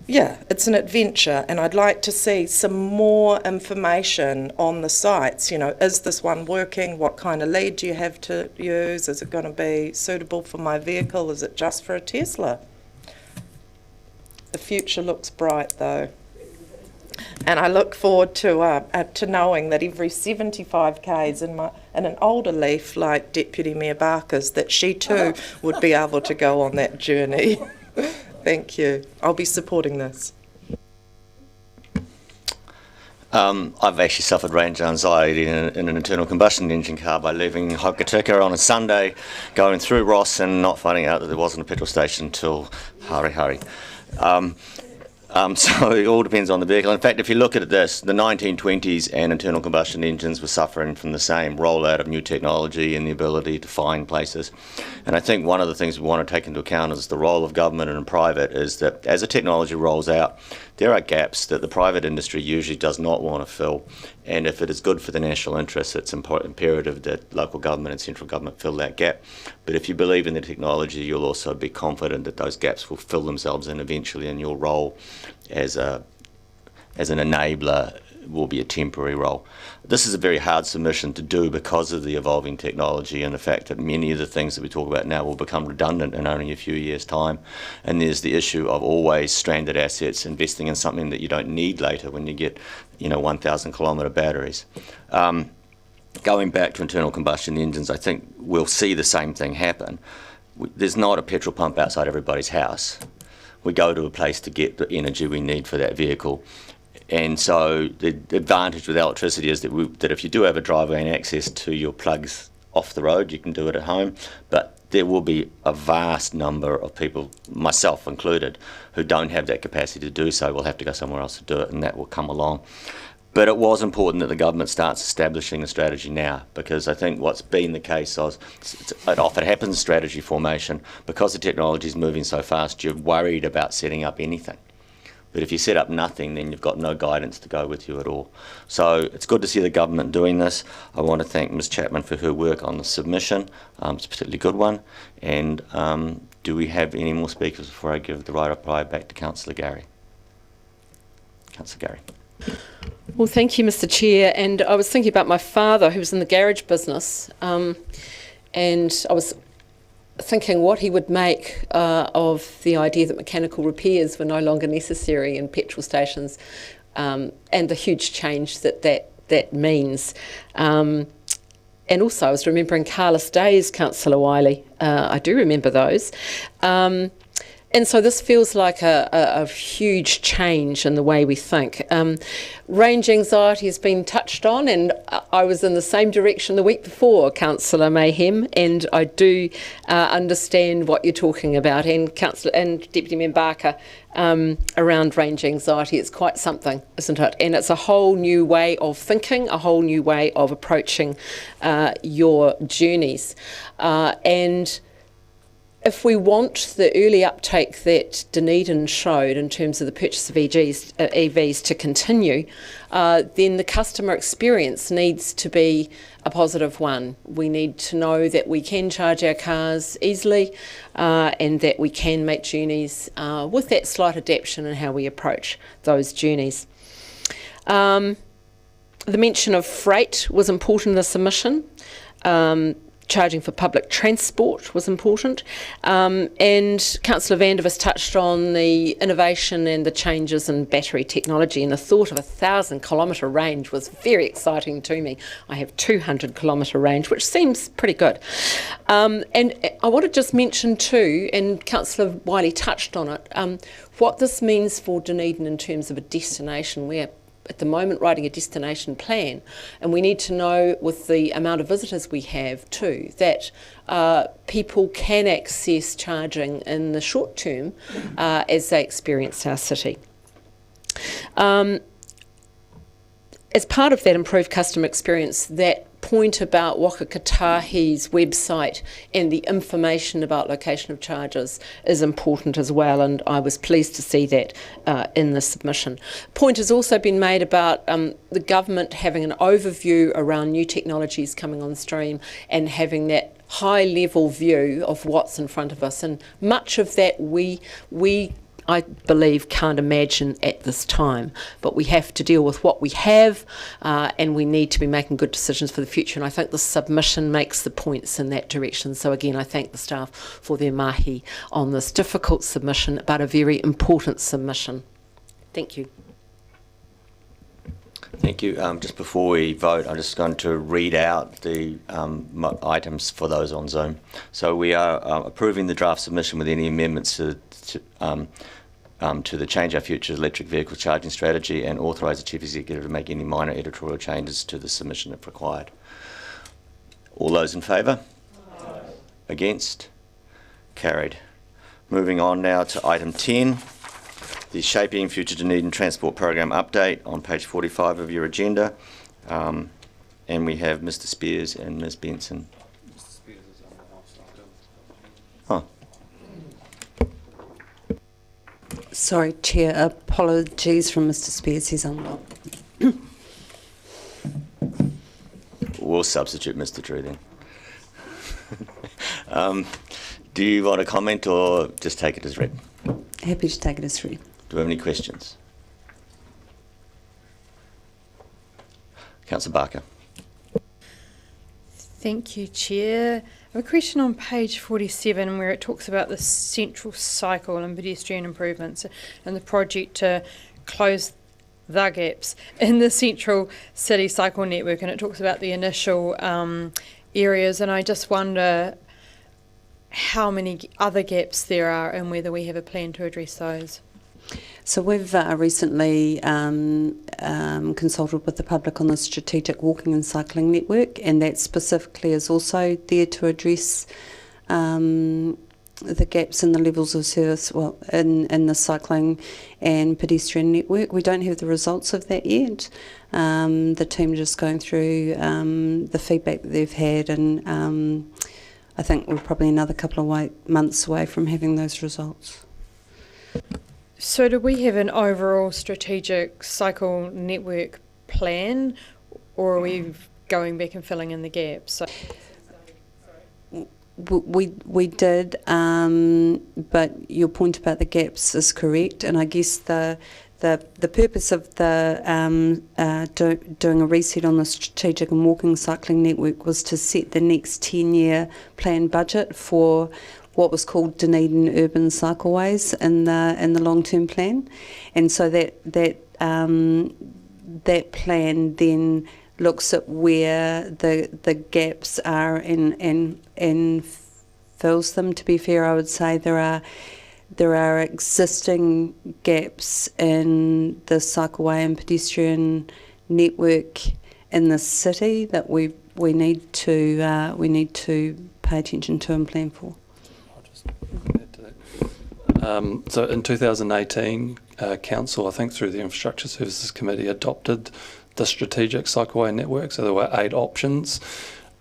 Yeah, it's an adventure, and I'd like to see some more information on the sites. You know, is this one working? What kind of lead do you have to use? Is it going to be suitable for my vehicle? Is it just for a Tesla? The future looks bright, though. And I look forward to knowing that every 75 k's in an older Leaf like Deputy Mayor Barker's, that she too would be able to go on that journey. Thank you. I'll be supporting this. I've actually suffered range anxiety in an internal combustion engine car by leaving Hokitika on a Sunday, going through Ross and not finding out that there wasn't a petrol station until Hari. So it all depends on the vehicle. In fact, if you look at this, the 1920s and internal combustion engines were suffering from the same rollout of new technology and the ability to find places. And I think one of the things we want to take into account is the role of government and private is that as the technology rolls out, there are gaps that the private industry usually does not want to fill. And if it is good for the national interest, it's imperative that local government and central government fill that gap. But if you believe in the technology, you'll also be confident that those gaps will fill themselves in eventually, and your role as an enabler will be a temporary role. This is a very hard submission to do because of the evolving technology and the fact that many of the things that we talk about now will become redundant in only a few years' time. And there's the issue of always stranded assets, investing in something that you don't need later when you get, 1,000 kilometre batteries. Going back to internal combustion engines, I think we'll see the same thing happen. There's not a petrol pump outside everybody's house. We go to a place to get the energy we need for that vehicle. And so the advantage with electricity is that if you do have a driveway and access to your plugs off the road, you can do it at home. But there will be a vast number of people, myself included, who don't have that capacity to do so. We'll have to go somewhere else to do it, and that will come along. But it was important that the government starts establishing a strategy now, because I think what's been the case is it often happens strategy formation because the technology is moving so fast. You're worried about setting up anything. But if you set up nothing, then you've got no guidance to go with you at all. So it's good to see the government doing this. I want to thank Ms Chapman for her work on the submission. It's a particularly good one. And do we have any more speakers before I give the right of reply back to Councillor Gary? Councillor Gary. Well, thank you, Mr Chair. And I was thinking about my father, who was in the garage business, and I was thinking what he would make of the idea that mechanical repairs were no longer necessary in petrol stations, and the huge change that means. And also I was remembering Carless Days, Councillor Wiley. I do remember those. And so this feels like a huge change in the way we think. Range anxiety has been touched on, and I was in the same direction the week before, Councillor Mayhem, and I do understand what you're talking about, and Councillor and Deputy Mayor Barker, around range anxiety. It's quite something, isn't it? And it's a whole new way of thinking, a whole new way of approaching your journeys. And if we want the early uptake that Dunedin showed in terms of the purchase of EVs to continue, then the customer experience needs to be a positive one. We need to know that we can charge our cars easily and that we can make journeys with that slight adaptation in how we approach those journeys. The mention of freight was important in the submission. Charging for public transport was important, and Councillor Vandervis touched on the innovation and the changes in battery technology, and the thought of a 1,000-kilometre range was very exciting to me. I have 200-kilometre range, which seems pretty good. And I want to just mention too, and Councillor Wiley touched on it, what this means for Dunedin in terms of a destination. We're at the moment writing a destination plan, and we need to know, with the amount of visitors we have too, that people can access charging in the short term as they experience our city. As part of that improved customer experience, that point about Waka Kotahi's website and the information about location of charges is important as well, and I was pleased to see that in the submission. Point has also been made about the government having an overview around new technologies coming on stream and having that high-level view of what's in front of us, and much of that I believe can't imagine at this time, but we have to deal with what we have, and we need to be making good decisions for the future, and I think the submission makes the points in that direction. So again, I thank the staff for their mahi on this difficult submission, but a very important submission. Thank you. Thank you. Just before we vote, I'm just going to read out the items for those on Zoom. So we are approving the draft submission with any amendments to the Change Our Future electric vehicle charging strategy, and authorise the Chief Executive to make any minor editorial changes to the submission if required. All those in favour? Aye. Against? Carried. Moving on now to item 10, the Shaping Future Dunedin Transport Program update on page 45 of your agenda. And we have Mr. Spears and Ms. Benson. Mr. Spears is on the house. Sorry, Chair. Apologies from Mr. Spears. He's unwell. We'll substitute Mr. Drew then. Do you want to comment or just take it as read? Happy to take it as read. Do we have any questions? Councillor Barker. Thank you, Chair. I have a question on page 47 where it talks about the central cycle and pedestrian improvements and the project to close the gaps in the central city cycle network, and it talks about the initial areas, and I just wonder how many other gaps there are and whether we have a plan to address those. So we've recently consulted with the public on the strategic walking and cycling network, and that specifically is also there to address the gaps in the levels of service in the cycling and pedestrian network. We don't have the results of that yet. The team are just going through the feedback that they've had, and I think we're probably another couple of months away from having those results. So do we have an overall strategic cycle network plan, or are we going back and filling in the gaps? So we did, but your point about the gaps is correct, and I guess the purpose of the doing a reset on the strategic and walking cycling network was to set the next 10-year plan budget for what was called Dunedin urban cycleways in the long-term plan, and so that plan then looks at where the gaps are and fills them. To be fair, I would say there are existing gaps in the cycleway and pedestrian network in the city that we need to pay attention to and plan for. So in 2018, Council, I think through the Infrastructure Services Committee, adopted the strategic cycleway network. So there were 8 options,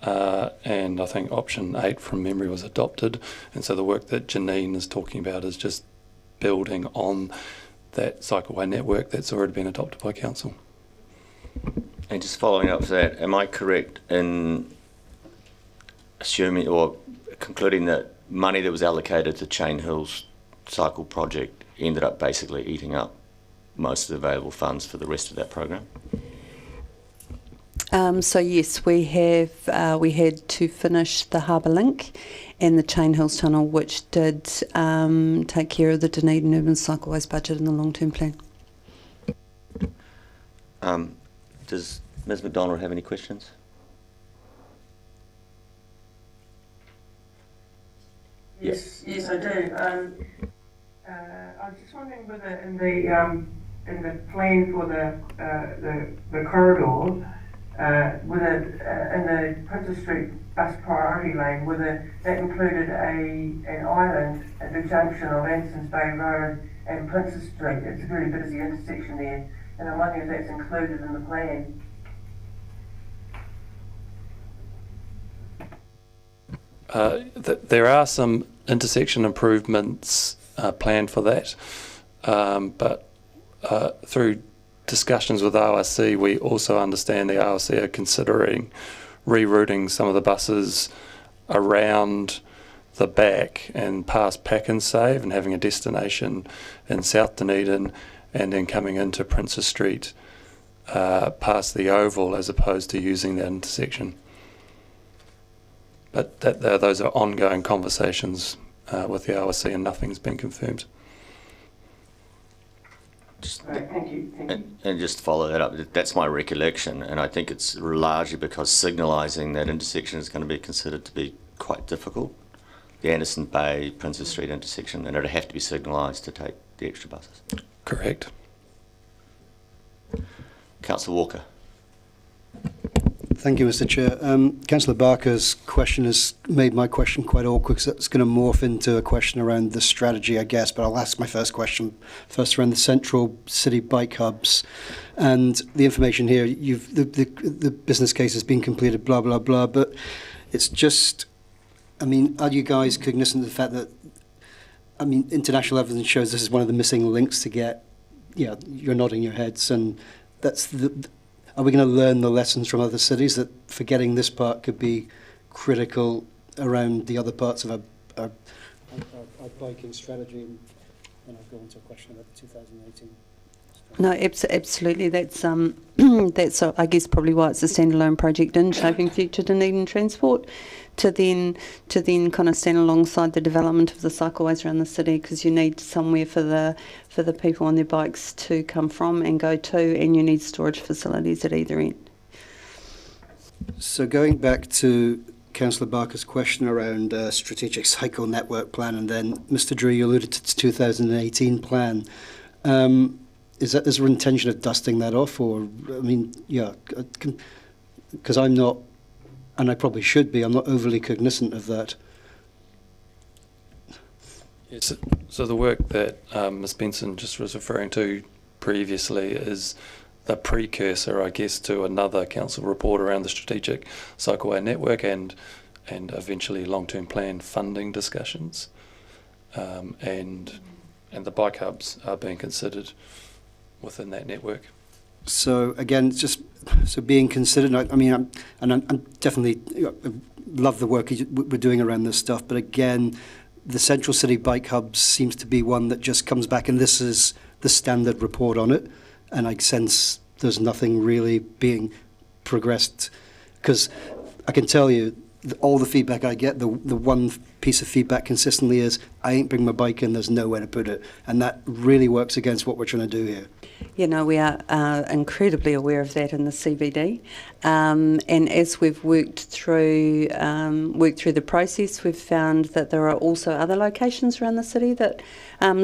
and I think option 8 from memory was adopted. And so the work that Janine is talking about is just building on that cycleway network that's already been adopted by Council. And just following up for that, am I correct in assuming or concluding that money that was allocated to Chain Hill's cycle project ended up basically eating up most of the available funds for the rest of that program? So yes, we had to finish the Harbour Link and the Chain Hills Tunnel, which did take care of the Dunedin Urban Cycleways budget in the long-term plan. Does Ms McDonald have any questions? Yes, I do. I was just wondering whether in the plan for the corridor, whether in the Princess Street bus priority lane, whether that included an island at the junction of Ansons Bay Road and Princess Street. It's a very busy intersection there, and I'm wondering if that's included in the plan. There are some intersection improvements planned for that, but through discussions with ORC, we also understand the ORC are considering rerouting some of the buses around the back and past Pack and Save and having a destination in South Dunedin and then coming into Princess Street past the Oval as opposed to using that intersection. But those are ongoing conversations with the OSC and nothing's been confirmed. Thank you. And just to follow that up, that's my recollection, and I think it's largely because signalising that intersection is going to be considered to be quite difficult. The Anderson Bay, Princess Street intersection, and it'd have to be signalised to take the extra buses. Correct. Councillor Walker. Thank you, Mr. Chair. Councillor Barker's question has made my question quite awkward because it's going to morph into a question around the strategy, I guess, but I'll ask my first question first around the central city bike hubs and the information here. The business case has been completed, blah, blah, blah, but it's just, I mean, are you guys cognizant of the fact that, I mean, international evidence shows this is one of the missing links to get, yeah, you're nodding your heads, and that's the, are we going to learn the lessons from other cities that forgetting this part could be critical around the other parts of our biking strategy? And I'll go on to a question about the 2018. No, absolutely. That's that's I guess probably why it's a standalone project in Shaping Future Dunedin Transport, to then kind of stand alongside the development of the cycleways around the city, because you need somewhere for the people on their bikes to come from and go to, and you need storage facilities at either end. So going back to Councillor Barker's question around strategic cycle network plan, and then Mr. Drew, you alluded to the 2018 plan. Is there intention of dusting that off, or, I mean, yeah, because I'm not, and I probably should be, I'm not overly cognizant of that. Yes, so the work that Ms. Benson just was referring to previously is the precursor, I guess, to another council report around the strategic cycleway network and eventually long-term plan funding discussions, and the bike hubs are being considered within that network. So again, just so being considered. I mean, I'm definitely love the work we're doing around this stuff. But again, the Central City Bike Hub seems to be one that just comes back, and this is the standard report on it. And I sense there's nothing really being progressed, because I can tell you all the feedback I get, the one piece of feedback consistently is, I ain't bring my bike in, there's nowhere to put it. And that really works against what we're trying to do here. You know, we are incredibly aware of that in the CBD, and as we've worked through the process, we've found that there are also other locations around the city that,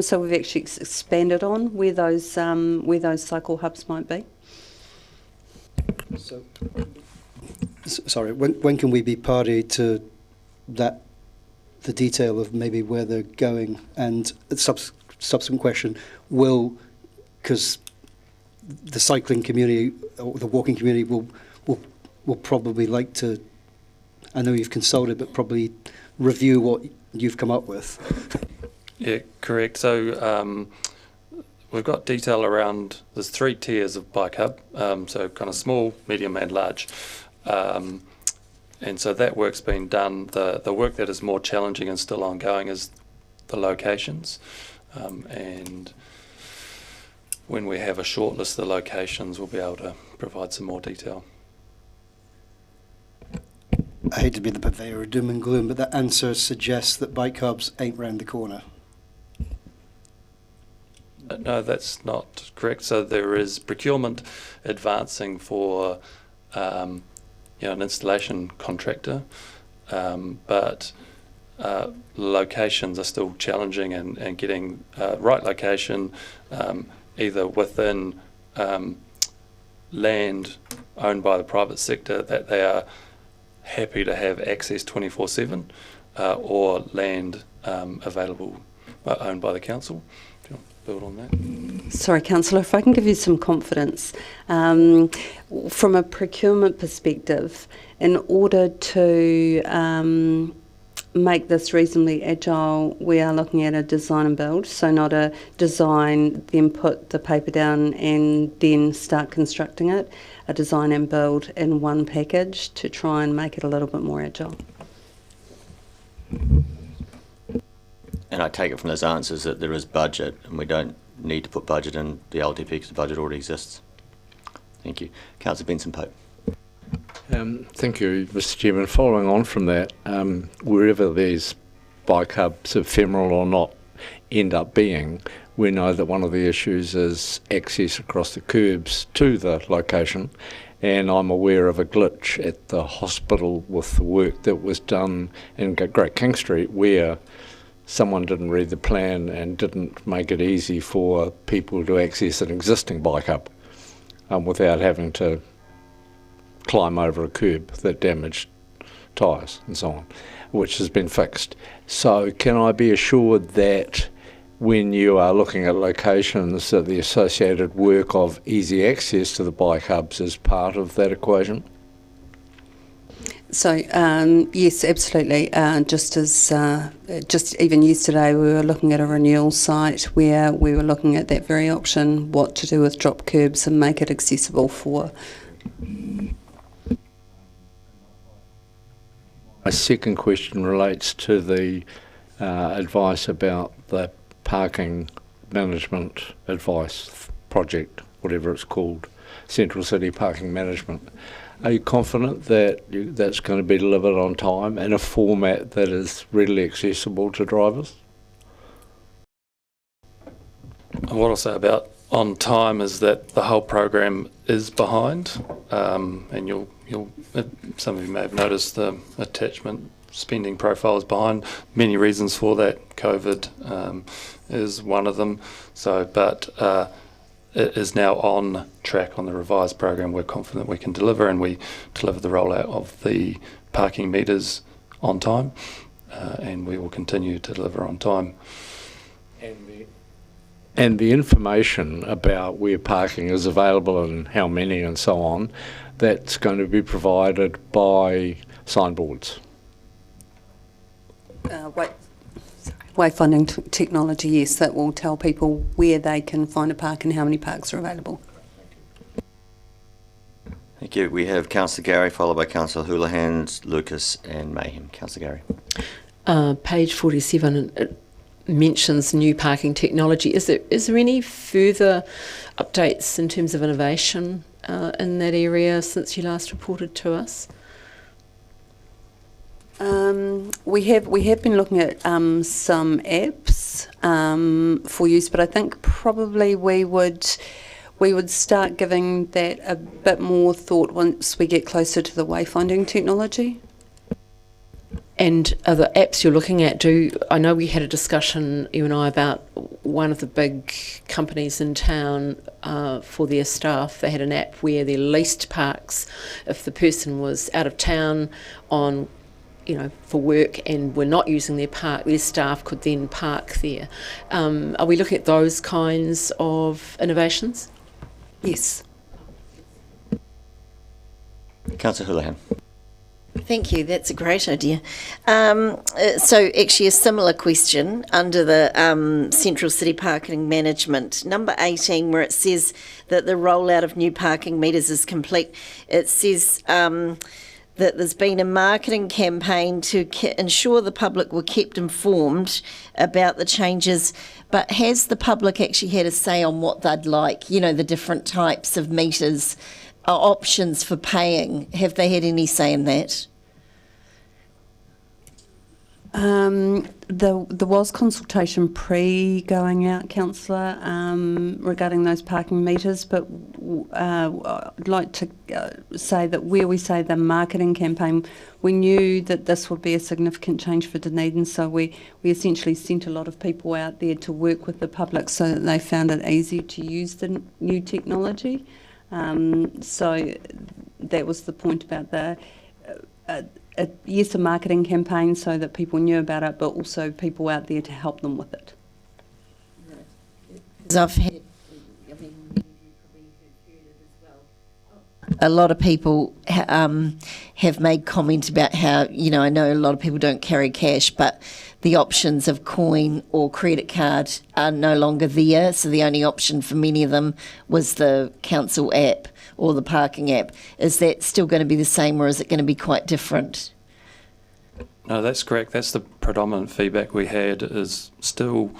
so we've actually expanded on where those cycle hubs might be. So, sorry, when can we be party to that, the detail of maybe where they're going? And a subsequent question, because the cycling community or the walking community will probably like to, I know you've consulted, but probably review what you've come up with. Yeah, correct. So we've got detail around, there's 3 tiers of bike hub, so kind of small, medium and large. And so that work's been done. The work that is more challenging and still ongoing is the locations. And when we have a short list of locations, we'll be able to provide some more detail. I hate to be the purveyor of doom and gloom, but that answer suggests that bike hubs ain't round the corner. No, that's not correct. So there is procurement advancing for an installation contractor, but locations are still challenging, and getting right location either within land owned by the private sector that they are happy to have access 24/7, or land available owned by the council. Do you want to build on that? Sorry, Councillor, if I can give you some confidence. From a procurement perspective, in order to make this reasonably agile, we are looking at a design and build, so not a design, then put the paper down and then start constructing it, a design and build in one package to try and make it a little bit more agile. And I take it from those answers that there is budget and we don't need to put budget in the LTP because the budget already exists. Thank you. Councillor Benson-Pope. Thank you, Mr. Chairman. Following on from that, wherever these bike hubs, ephemeral or not, end up being, we know that one of the issues is access across the curbs to the location, and I'm aware of a glitch at the hospital with the work that was done in Great King Street where someone didn't read the plan and didn't make it easy for people to access an existing bike hub without having to climb over a curb that damaged tyres and so on, which has been fixed. So can I be assured that when you are looking at locations that the associated work of easy access to the bike hubs is part of that equation? So yes, absolutely. Just even yesterday we were looking at a renewal site where we were looking at that very option, what to do with drop curbs and make it accessible for. My second question relates to the advice about the parking management advice project, whatever it's called, Central City Parking Management. Are you confident that that's going to be delivered on time in a format that is readily accessible to drivers? What I'll say about on time is that the whole program is behind, and you'll some of you may have noticed the attachment spending profile is behind. Many reasons for that. COVID is one of them. So, but it is now on track on the revised program. We're confident we can deliver, and we deliver the rollout of the parking meters on time, and we will continue to deliver on time. And the information about where parking is available and how many and so on, that's going to be provided by signboards. Wayfinding technology, yes, that will tell people where they can find a park and how many parks are available. Thank you. We have Councillor Gary, followed by Councillor Houlihan, Lucas and Mayhem. Councillor Gary. Page 47 it mentions new parking technology. Is there any further updates in terms of innovation in that area since you last reported to us? We have been looking at some apps for use, but I think probably we would start giving that a bit more thought once we get closer to the wayfinding technology. And are the apps you're looking at, I know we had a discussion, you and I, about one of the big companies in town for their staff. They had an app where their leased parks, if the person was out of town on, for work and were not using their park, their staff could then park there. Are we looking at those kinds of innovations? Yes. Councillor Houlihan. Thank you, that's a great idea. So actually a similar question under the Central City Parking Management, number 18, where it says that the rollout of new parking meters is complete. It says that there's been a marketing campaign to ensure the public were kept informed about the changes, but has the public actually had a say on what they'd like, the different types of meters, options for paying? Have they had any say in that? There was consultation going out, Councillor, regarding those parking meters, but I'd like to say that where we say the marketing campaign, we knew that this would be a significant change for Dunedin, so we essentially sent a lot of people out there to work with the public so that they found it easy to use the new technology. So that was the point about yes, a marketing campaign so that people knew about it, but also people out there to help them with it. I've had, a lot of people have made comment about how, I know a lot of people don't carry cash, but the options of coin or credit card are no longer there. So the only option for many of them was the council app or the parking app. Is that still going to be the same, or is it going to be quite different? No, that's correct. That's the predominant feedback we had is still,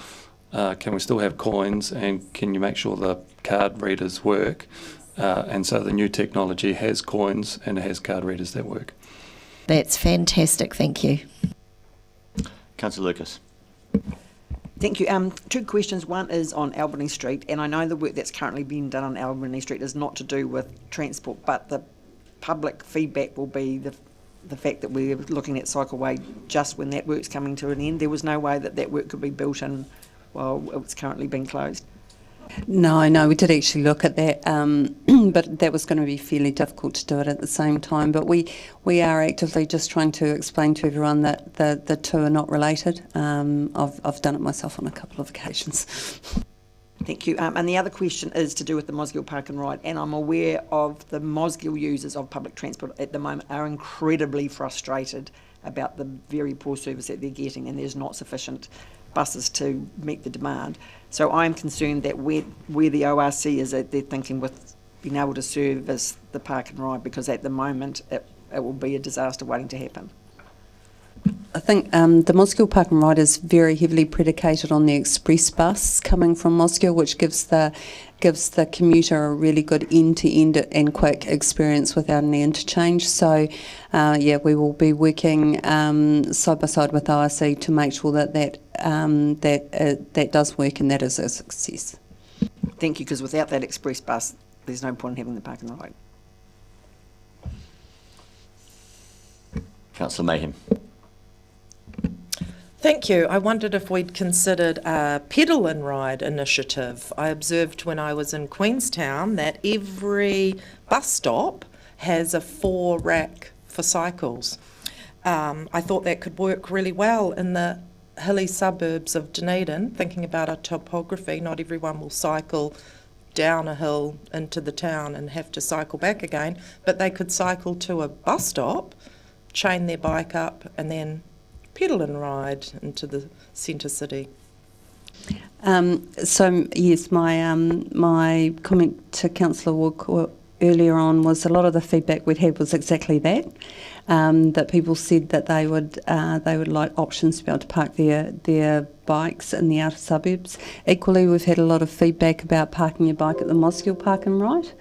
can we still have coins and can you make sure the card readers work? And so the new technology has coins and it has card readers that work. That's fantastic, thank you. Councillor Lucas. Thank you. Two questions. One is on Albany Street, and I know the work that's currently being done on Albany Street is not to do with transport, but the public feedback will be the fact that we're looking at cycleway just when that work's coming to an end. There was no way that that work could be built in while it's currently being closed. No, we did actually look at that, but that was going to be fairly difficult to do it at the same time. But we are actively just trying to explain to everyone that the two are not related. I've done it myself on a couple of occasions. Thank you. And the other question is to do with the Mosgiel Park and Ride, and I'm aware of the Mosgiel users of public transport at the moment are incredibly frustrated about the very poor service that they're getting, and there's not sufficient buses to meet the demand. So I'm concerned that where the ORC is at, they're thinking with being able to service the park and ride, because at the moment it will be a disaster waiting to happen. I think the Mosgiel Park and Ride is very heavily predicated on the express bus coming from Mosgiel, which gives the commuter a really good end-to-end and quick experience without any interchange. So, we will be working side by side with ORC to make sure that does work and that is a success. Thank you, because without that express bus, there's no point in having the park and ride. Councillor Mayhem. Thank you. I wondered if we'd considered a pedal and ride initiative. I observed when I was in Queenstown that every bus stop has a 4-rack for cycles. I thought that could work really well in the hilly suburbs of Dunedin, thinking about our topography. Not everyone will cycle down a hill into the town and have to cycle back again, but they could cycle to a bus stop, chain their bike up and then pedal and ride into the centre city. Yes, my comment to Councillor Walker earlier on was a lot of the feedback we'd had was exactly that. That people said that they would like options to be able to park their bikes in the outer suburbs. Equally, we've had a lot of feedback about parking your bike at the Mosgiel Park and Ride,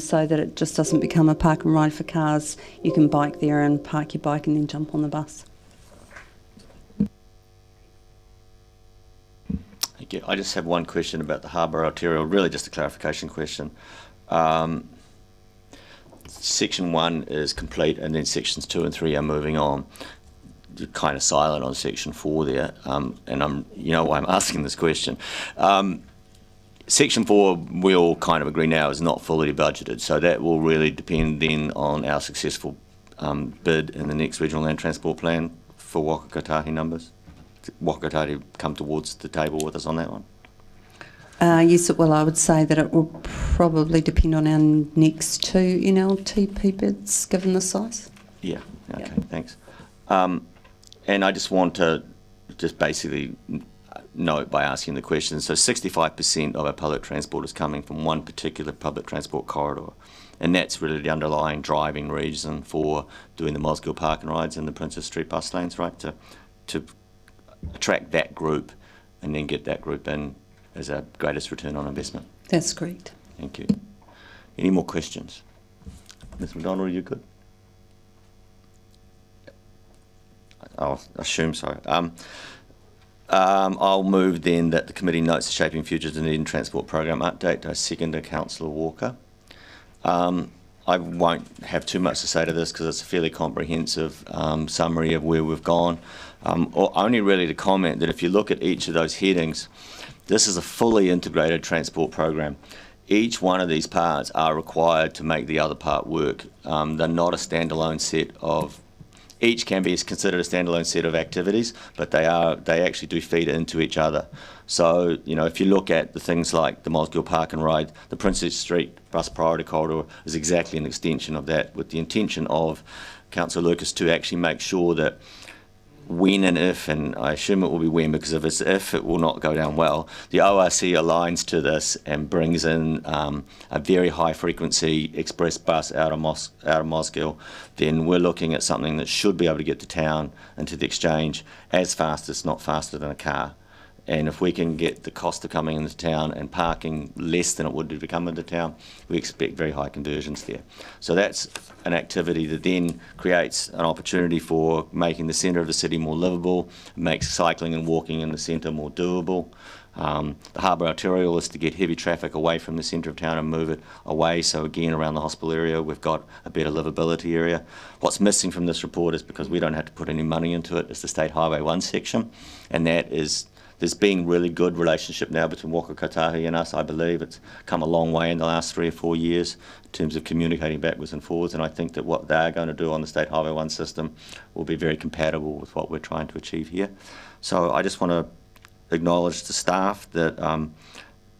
so that it just doesn't become a park and ride for cars. You can bike there and park your bike and then jump on the bus. Thank you. I just have one question about the harbour arterial, really just a clarification question. Section 1 is complete and then sections 2 and 3 are moving on. You're kind of silent on section 4 there, and you know why I'm asking this question. Section 4, we all kind of agree now, is not fully budgeted, so that will really depend then on our successful bid in the next Regional Land Transport Plan for Waka Kotahi numbers. Waka Kotahi come towards the table with us on that one? Yes, it will. I would say that it will probably depend on our next 2 NLTP bids, given the size. Yeah, okay, thanks. And I just want to basically note by asking the question, so 65% of our public transport is coming from one particular public transport corridor, and that's really the underlying driving reason for doing the Mosgiel Park and Rides and the Princess Street bus lanes, right, to attract that group and then get that group in as our greatest return on investment. That's correct. Thank you. Any more questions? Ms McDonald, are you good? I'll assume so. I'll move then that the committee notes the Shaping Future Dunedin Transport Program update. I second to Councillor Walker. I won't have too much to say to this because it's a fairly comprehensive summary of where we've gone. Only really to comment that if you look at each of those headings, this is a fully integrated transport program. Each one of these parts are required to make the other part work. They're not a standalone set of, each can be considered a standalone set of activities, but they actually do feed into each other. So, if you look at the things like the Mosgiel Park and Ride, the Princess Street Bus Priority Corridor is exactly an extension of that, with the intention of Councillor Lucas to actually make sure that when and if, and I assume it will be when, because if it's if, it will not go down well. The ORC aligns to this and brings in a very high frequency express bus out of Mosgiel, then we're looking at something that should be able to get to town and to the exchange as fast as not faster than a car. And if we can get the cost of coming into town and parking less than it would to come into town, we expect very high conversions there. So that's an activity that then creates an opportunity for making the centre of the city more livable, makes cycling and walking in the centre more doable. The harbour arterial is to get heavy traffic away from the centre of town and move it away. So again, around the hospital area, we've got a better livability area. What's missing from this report is, because we don't have to put any money into it, is the State Highway 1 section, and that is, there's been really good relationship now between Waka Kotahi and us. I believe it's come a long way in the last 3 or 4 years in terms of communicating backwards and forwards, and I think that what they're going to do on the State Highway 1 system will be very compatible with what we're trying to achieve here. So I just want to acknowledge to staff that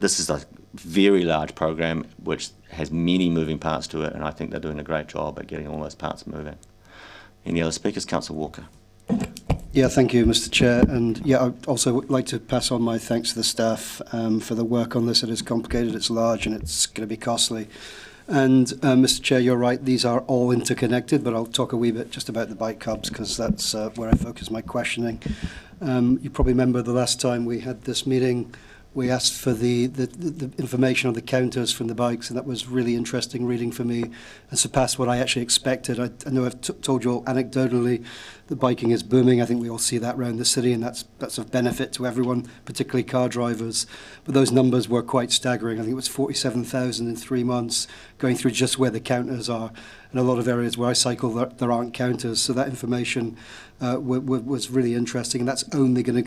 this is a very large program which has many moving parts to it, and I think they're doing a great job at getting all those parts moving. Any other speakers? Councillor Walker. Yeah, thank you, Mr. Chair. And yeah, I'd also like to pass on my thanks to the staff for the work on this. It is complicated, it's large, and it's going to be costly. And Mr. Chair, you're right, these are all interconnected, but I'll talk a wee bit just about the bike hubs, because that's where I focus my questioning. You probably remember the last time we had this meeting, we asked for the information on the counters from the bikes, and that was really interesting reading for me and surpassed what I actually expected. I know I've told you all anecdotally that biking is booming. I think we all see that around the city, and that's of benefit to everyone, particularly car drivers. But those numbers were quite staggering. I think it was 47,000 in 3 months, going through just where the counters are. In a lot of areas where I cycle, there aren't counters. So that information was really interesting, and that's only going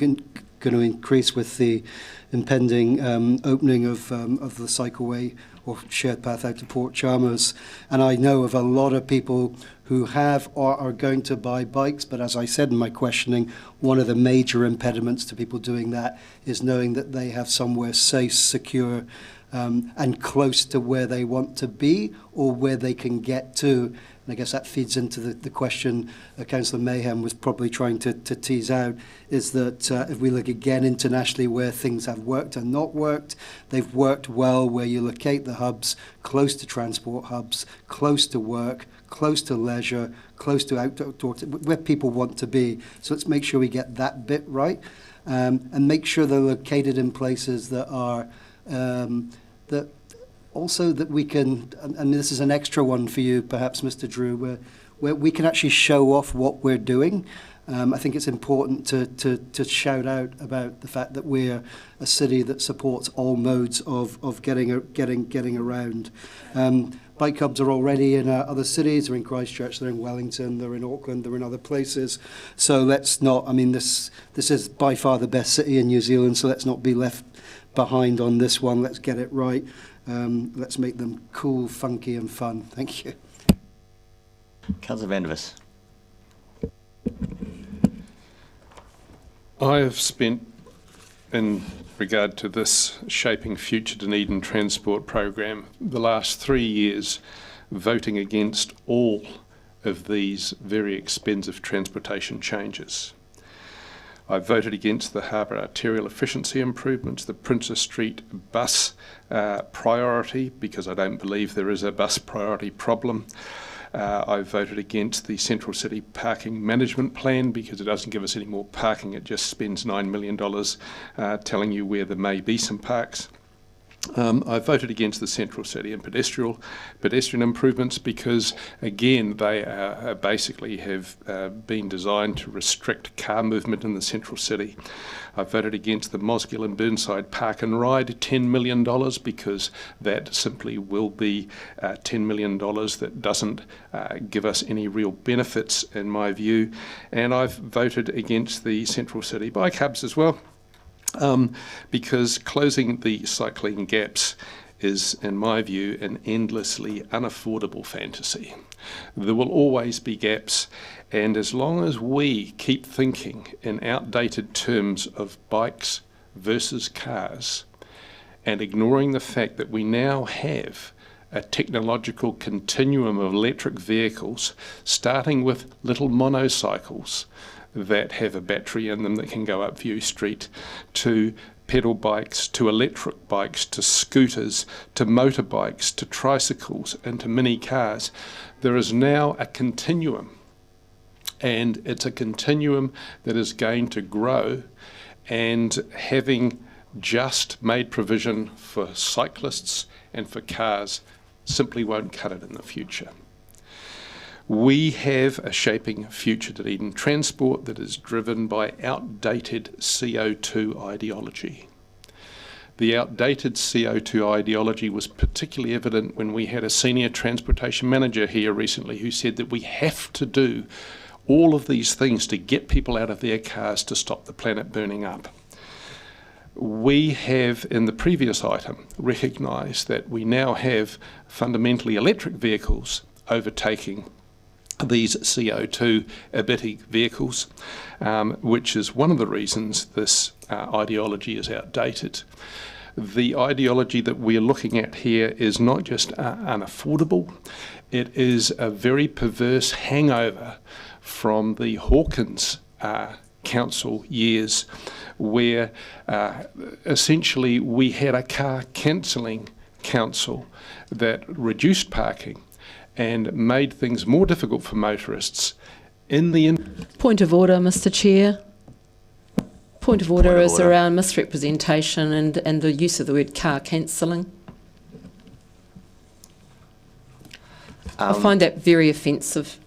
to increase with the impending opening of the cycleway or shared path out to Port Chalmers. And I know of a lot of people who have or are going to buy bikes, but as I said in my questioning, one of the major impediments to people doing that is knowing that they have somewhere safe, secure, and close to where they want to be or where they can get to. And I guess that feeds into the question Councillor Mayhem was probably trying to tease out, is that if we look again internationally where things have worked and not worked, they've worked well where you locate the hubs close to transport hubs, close to work, close to leisure, close to outdoor, where people want to be. So let's make sure we get that bit right, and make sure they're located in places that are that also that we can, and this is an extra one for you perhaps, Mr. Drew, where we can actually show off what we're doing. I think it's important to shout out about the fact that we're a city that supports all modes of getting around. Bike hubs are already in other cities. They're in Christchurch, they're in Wellington, they're in Auckland, they're in other places. So let's not, I mean, this is by far the best city in New Zealand, so let's not be left behind on this one. Let's get it right. Let's make them cool, funky and fun. Thank you. Councillor Van der Vis. I have spent, in regard to this Shaping Future Dunedin Transport Program, the last 3 years voting against all of these very expensive transportation changes. I voted against the harbour arterial efficiency improvements, the Princess Street bus priority, because I don't believe there is a bus priority problem. I voted against the Central City Parking Management Plan because it doesn't give us any more parking, it just spends $9 million telling you where there may be some parks. I voted against the Central City and pedestrian improvements because, again, they basically have been designed to restrict car movement in the Central City. I voted against the Mosgiel and Burnside Park and Ride, $10 million, because that simply will be $10 million that doesn't give us any real benefits, in my view. And I've voted against the Central City bike hubs as well. Because closing the cycling gaps is, in my view, an endlessly unaffordable fantasy. There will always be gaps, and as long as we keep thinking in outdated terms of bikes versus cars, and ignoring the fact that we now have a technological continuum of electric vehicles, starting with little monocycles, that have a battery in them that can go up View Street, to pedal bikes, to electric bikes, to scooters, to motorbikes, to tricycles, and to mini cars. There is now a continuum, and it's a continuum that is going to grow, and having just made provision for cyclists and for cars simply won't cut it in the future. We have a shaping future Dunedin transport that is driven by outdated CO2 ideology. The outdated CO2 ideology was particularly evident when we had a senior transportation manager here recently who said that we have to do all of these things to get people out of their cars to stop the planet burning up. We have, in the previous item, recognised that we now have fundamentally electric vehicles overtaking these CO2 emitting vehicles, which is one of the reasons this ideology is outdated. The ideology that we're looking at here is not just unaffordable, it is a very perverse hangover from the Hawkins Council years, where essentially we had a car cancelling council that reduced parking and made things more difficult for motorists. Point of order, Mr. Chair. Point of order is around misrepresentation and the use of the word car cancelling. I find that very offensive.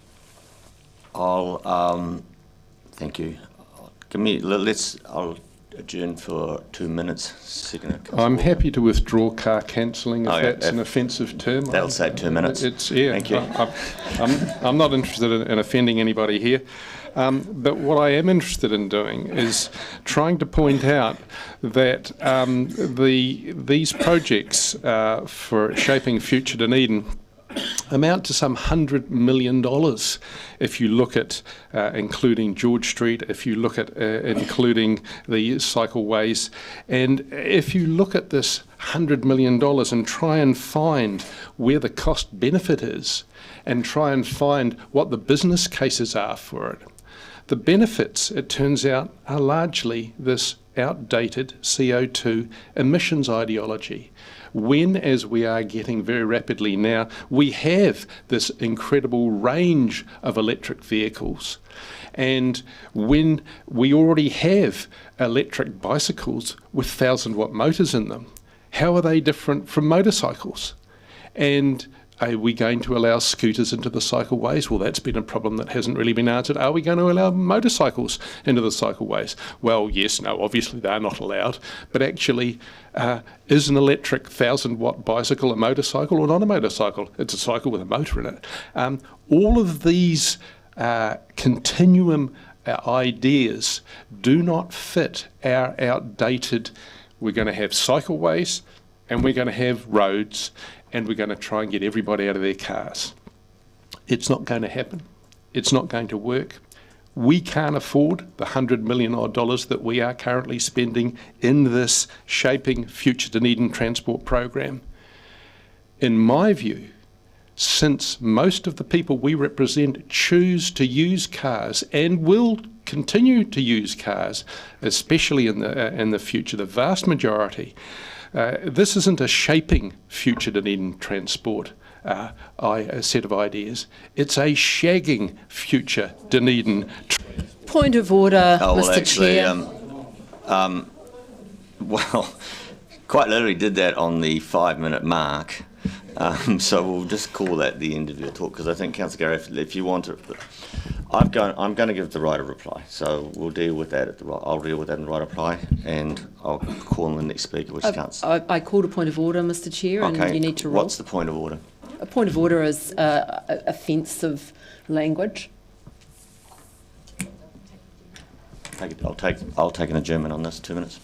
Thank you. I'll adjourn for 2 minutes. I'm happy to withdraw car cancelling if that's an offensive term. That'll save 2 minutes. Thank you. I'm not interested in offending anybody here. But what I am interested in doing is trying to point out that these projects for shaping future Dunedin amount to some $100 million if you look at including George Street, if you look at including the cycleways, and if you look at this $100 million and try and find where the cost benefit is and try and find what the business cases are for it, the benefits, it turns out, are largely this outdated CO2 emissions ideology. When, as we are getting very rapidly now, we have this incredible range of electric vehicles, and when we already have electric bicycles with 1,000-watt motors in them, how are they different from motorcycles? And are we going to allow scooters into the cycleways? Well, that's been a problem that hasn't really been answered. Are we going to allow motorcycles into the cycleways? Well, yes, no, obviously they're not allowed. But actually, is an electric 1,000-watt bicycle a motorcycle or not a motorcycle? It's a cycle with a motor in it. All of these continuum ideas do not fit our outdated, we're going to have cycleways and we're going to have roads, and we're going to try and get everybody out of their cars. It's not going to happen. It's not going to work. We can't afford the $100 million odd that we are currently spending in this Shaping Future Dunedin Transport program. In my view, since most of the people we represent choose to use cars and will continue to use cars, especially in the future, the vast majority, this isn't a shaping future Dunedin transport a set of ideas. It's a shagging future Dunedin. Point of order, Mr. Chair. Well, quite literally did that on the 5-minute mark. So we'll just call that the end of your talk, because I think, Councillor Gary, if you want to, I'm going to give the right of reply. So we'll deal with that I'll deal with that in the right of reply, and I'll call on the next speaker, which is Councillor. I called a point of order, Mr. Chair, Okay. and you need to rule. What's the point of order? A point of order is offensive language. I'll take an adjournment on this. 2 minutes.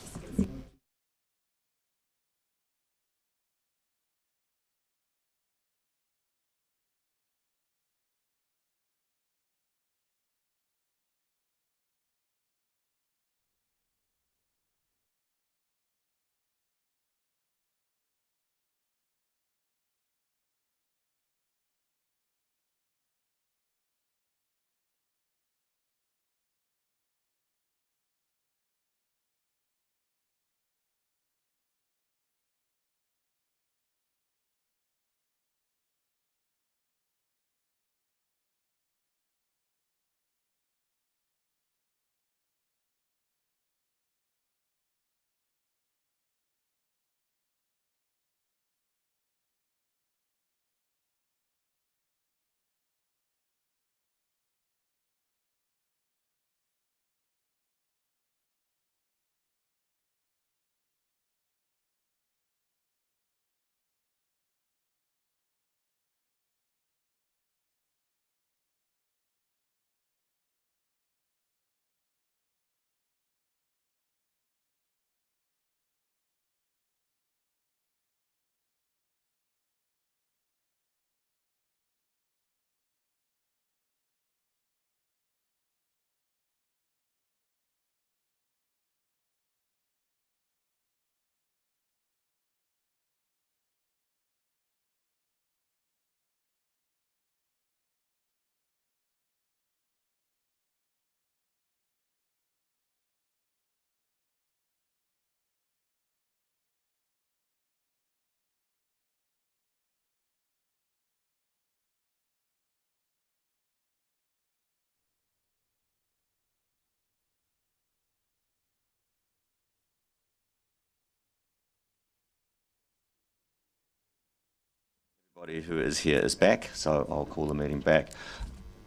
Everybody who is here is back, so I'll call the meeting back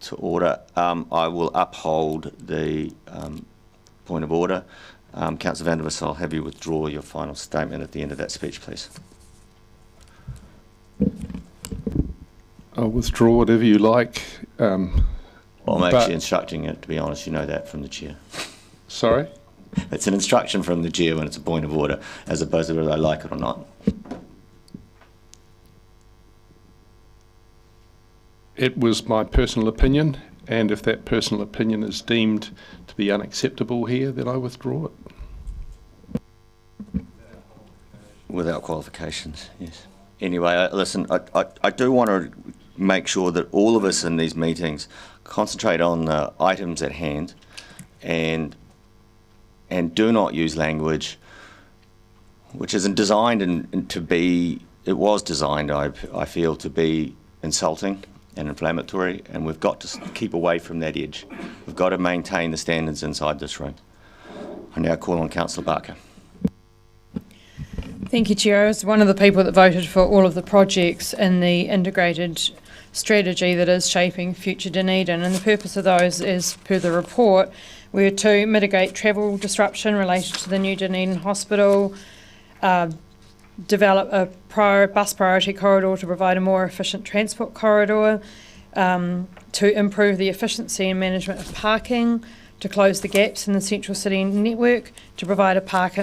to order. I will uphold the point of order. Councillor van der Wissel, I'll have you withdraw your final statement at the end of that speech, please. I'll withdraw whatever you like. I'm actually instructing it, to be honest. You know that from the chair. Sorry? It's an instruction from the chair when it's a point of order, as opposed to whether I like it or not. It was my personal opinion, and if that personal opinion is deemed to be unacceptable here, then I withdraw it. Without qualifications, yes. Anyway, listen, I do want to make sure that all of us in these meetings concentrate on the items at hand and do not use language which isn't designed to be, it was designed, I feel, to be insulting and inflammatory, and we've got to keep away from that edge. We've got to maintain the standards inside this room. I now call on Councillor Barker. Thank you, Chair. I was one of the people that voted for all of the projects in the integrated strategy that is shaping future Dunedin, and the purpose of those is, per the report, were to mitigate travel disruption related to the new Dunedin Hospital, develop a bus priority corridor to provide a more efficient transport corridor, to improve the efficiency and management of parking, to close the gaps in the central city network, to provide a park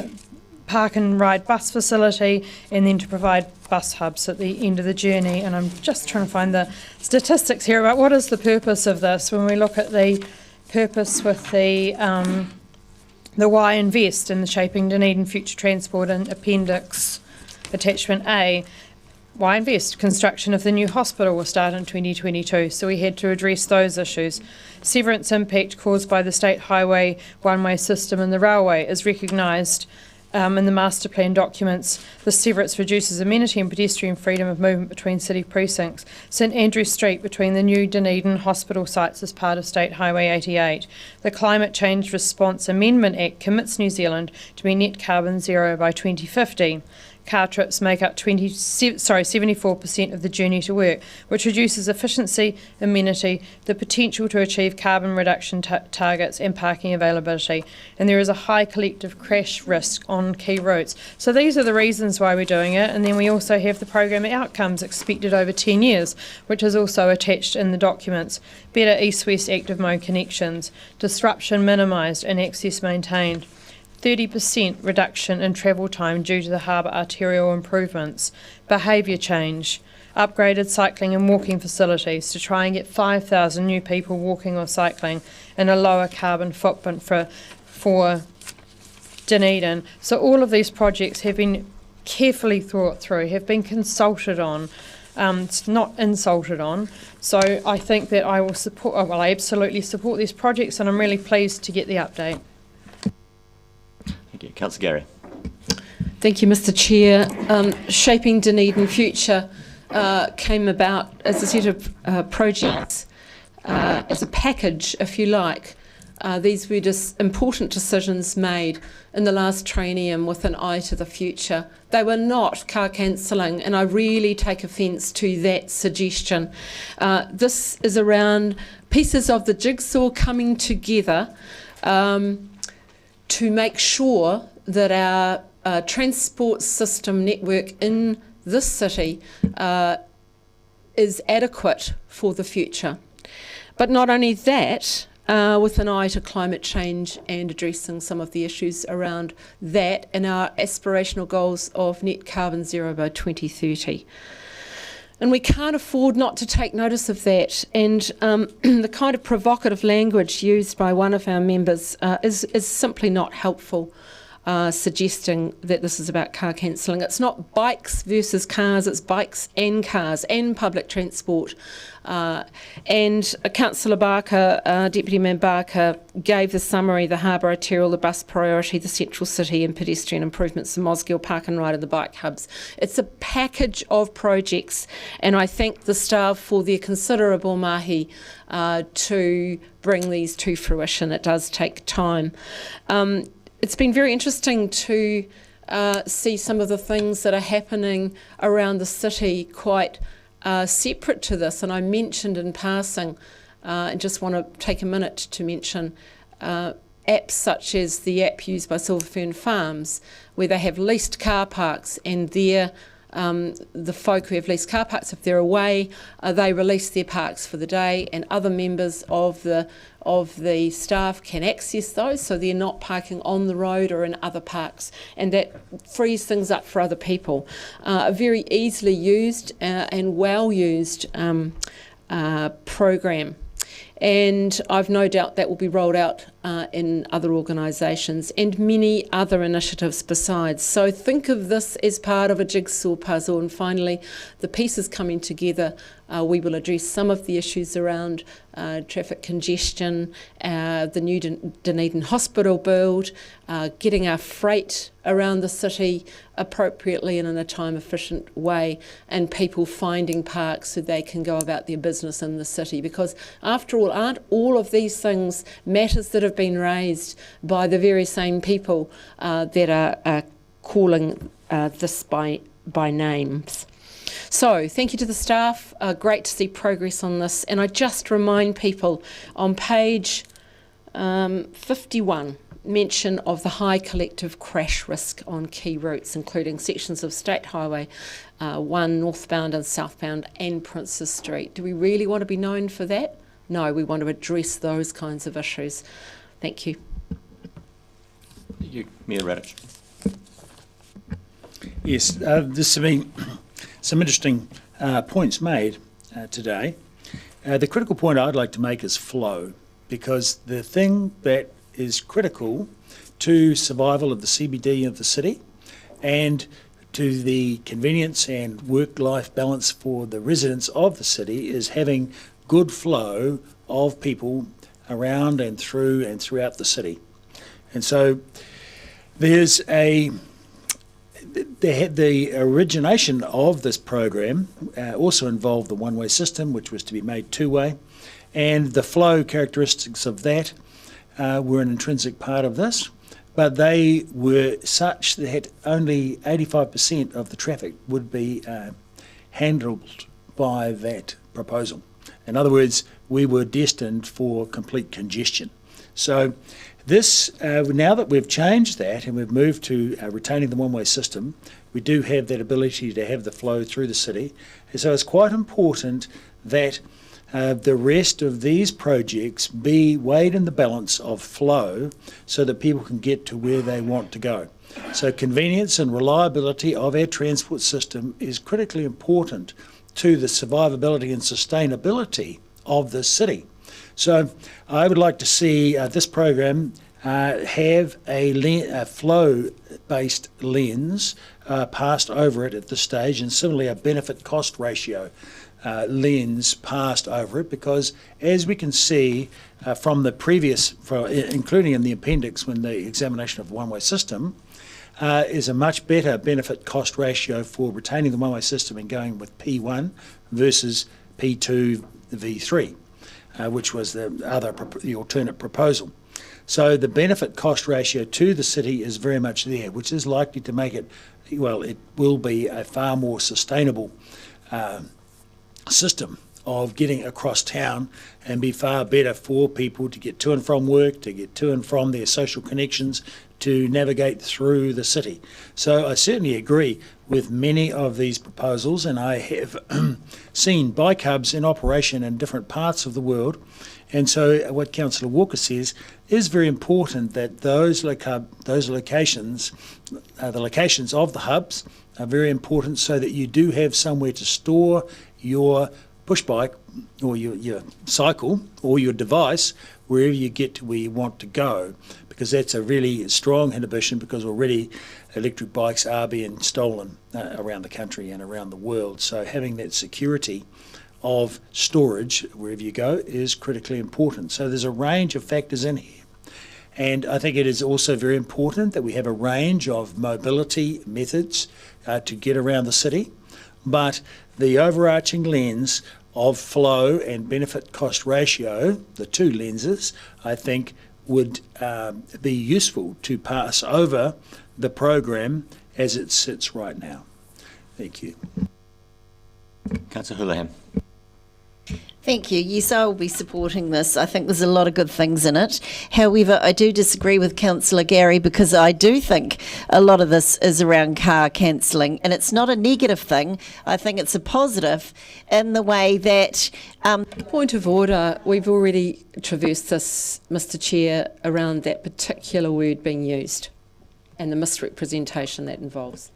and ride bus facility, and then to provide bus hubs at the end of the journey. And I'm just trying to find the statistics here about what is the purpose of this. When we look at the purpose with the Y Invest in the Shaping Dunedin Future Transport and Appendix Attachment A, Y Invest, construction of the new hospital will start in 2022, so we had to address those issues. Severance impact caused by the state highway one-way system and the railway is recognised in the master plan documents. The severance reduces amenity and pedestrian freedom of movement between city precincts. St Andrew Street between the new Dunedin hospital sites is part of State Highway 88. The Climate Change Response Amendment Act commits New Zealand to be net carbon zero by 2050. Car trips make up 74% of the journey to work, which reduces efficiency, amenity, the potential to achieve carbon reduction targets and parking availability. And there is a high collective crash risk on key routes. So these are the reasons why we're doing it. And then we also have the program outcomes expected over 10 years, which is also attached in the documents. Better east-west active mode connections, disruption minimised and access maintained. 30% reduction in travel time due to the harbour arterial improvements, behaviour change, upgraded cycling and walking facilities to try and get 5,000 new people walking or cycling, and a lower carbon footprint for Dunedin. So all of these projects have been carefully thought through, have been consulted on, not insulted on. So I think that I will support, well, I absolutely support these projects, and I'm really pleased to get the update. Thank you. Councillor Gary. Thank you, Mr. Chair. Shaping Dunedin Future came about as a set of projects, as a package, if you like. These were just important decisions made in the last triennium with an eye to the future. They were not car cancelling, and I really take offence to that suggestion. This is around pieces of the jigsaw coming together to make sure that our transport system network in this city is adequate for the future. But not only that, with an eye to climate change and addressing some of the issues around that and our aspirational goals of net carbon zero by 2030. And we can't afford not to take notice of that. And the kind of provocative language used by one of our members is simply not helpful, suggesting that this is about car cancelling. It's not bikes versus cars, it's bikes and cars and public transport. And Councillor Barker, Deputy Mayor Barker, gave the summary: the harbour arterial, the bus priority, the central city and pedestrian improvements, the Mosgiel Park and Ride and the bike hubs. It's a package of projects, and I thank the staff for their considerable mahi to bring these to fruition. It does take time. It's been very interesting to see some of the things that are happening around the city, quite separate to this, and I mentioned in passing, and just want to take a minute to mention apps such as the app used by Silver Fern Farms, where they have leased car parks, and the folk who have leased car parks, if they're away, they release their parks for the day, and other members of the staff can access those, so they're not parking on the road or in other parks, and that frees things up for other people. A very easily used and well used program. And I've no doubt that will be rolled out in other organisations and many other initiatives besides. So think of this as part of a jigsaw puzzle, and finally the pieces coming together. We will address some of the issues around traffic congestion, the new Dunedin hospital build, getting our freight around the city appropriately and in a time efficient way, and people finding parks so they can go about their business in the city. Because after all, aren't all of these things matters that have been raised by the very same people that are calling this by names? So thank you to the staff. Great to see progress on this. And I just remind people on page 51, mention of the high collective crash risk on key routes, including sections of State Highway 1 northbound and southbound and Princes Street. Do we really want to be known for that? No, we want to address those kinds of issues. Thank you. Mayor Radich. Yes, this has been some interesting points made today. The critical point I'd like to make is flow, because the thing that is critical to survival of the CBD of the city and to the convenience and work-life balance for the residents of the city is having good flow of people around and through and throughout the city. And so there's the origination of this program also involved the one-way system, which was to be made two-way, and the flow characteristics of that were an intrinsic part of this, but they were such that only 85% of the traffic would be handled by that proposal. In other words, we were destined for complete congestion. So this, now that we've changed that and we've moved to retaining the one-way system, we do have that ability to have the flow through the city. And so it's quite important that the rest of these projects be weighed in the balance of flow so that people can get to where they want to go. So convenience and reliability of our transport system is critically important to the survivability and sustainability of the city. So I would like to see this program have a flow-based lens passed over it at this stage, and similarly a benefit-cost ratio lens passed over it, because as we can see from the previous, including in the appendix when the examination of the one-way system, is a much better benefit-cost ratio for retaining the one-way system and going with P1 versus P2 V3. Which was the alternate proposal. So the benefit-cost ratio to the city is very much there, which is likely to make it, well, it will be a far more sustainable system of getting across town and be far better for people to get to and from work, to get to and from their social connections, to navigate through the city. So I certainly agree with many of these proposals, and I have seen bike hubs in operation in different parts of the world. And so what Councillor Walker says is very important, that those locations, the locations of the hubs are very important, so that you do have somewhere to store your push bike or your cycle or your device wherever you get to where you want to go, because that's a really strong inhibition, because already electric bikes are being stolen around the country and around the world. So having that security of storage wherever you go is critically important. So there's a range of factors in here. And I think it is also very important that we have a range of mobility methods to get around the city. But the overarching lens of flow and benefit-cost ratio, the two lenses, I think would be useful to pass over the program as it sits right now. Thank you. Councillor Houlihan. Thank you. Yes, I will be supporting this. I think there's a lot of good things in it. However, I do disagree with Councillor Gary because I do think a lot of this is around car cancelling, and it's not a negative thing. I think it's a positive in the way that... Point of order. We've already traversed this, Mr Chair, around that particular word being used and the misrepresentation that involves.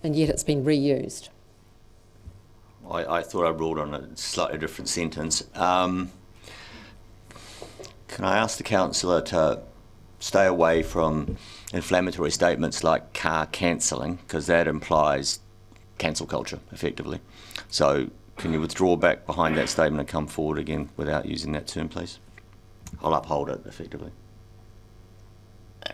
And yet it's been reused. I thought I ruled on a slightly different sentence. Can I ask the councillor to stay away from inflammatory statements like car cancelling, because that implies cancel culture, effectively. So can you withdraw back behind that statement and come forward again without using that term, please? I'll uphold it, effectively.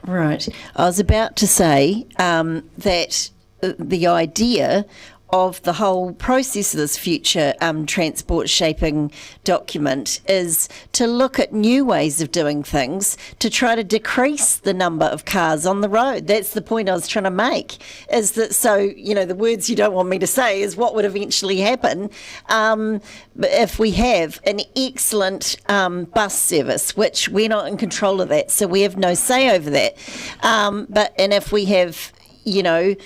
Right. I was about to say that the idea of the whole process of this future transport shaping document is to look at new ways of doing things to try to decrease the number of cars on the road. That's the point I was trying to make, is that, so, you know, the words you don't want me to say is what would eventually happen if we have an excellent bus service, which we're not in control of that, so we have no say over that. And if we have, you know,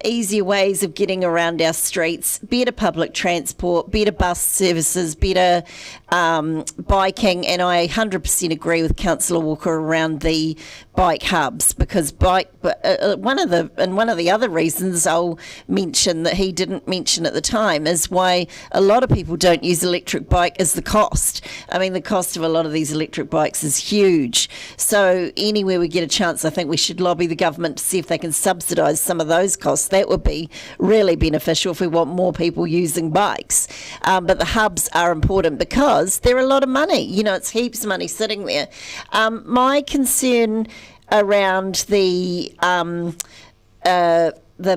easier ways of getting around our streets, better public transport, better bus services, better biking, and I 100% agree with Councillor Walker around the bike hubs, because one of the other reasons I'll mention that he didn't mention at the time is why a lot of people don't use electric bike is the cost. I mean, the cost of a lot of these electric bikes is huge. So anywhere we get a chance, I think we should lobby the government to see if they can subsidise some of those costs. That would be really beneficial if we want more people using bikes. But the hubs are important because they're a lot of money. You know, it's heaps of money sitting there. My concern around the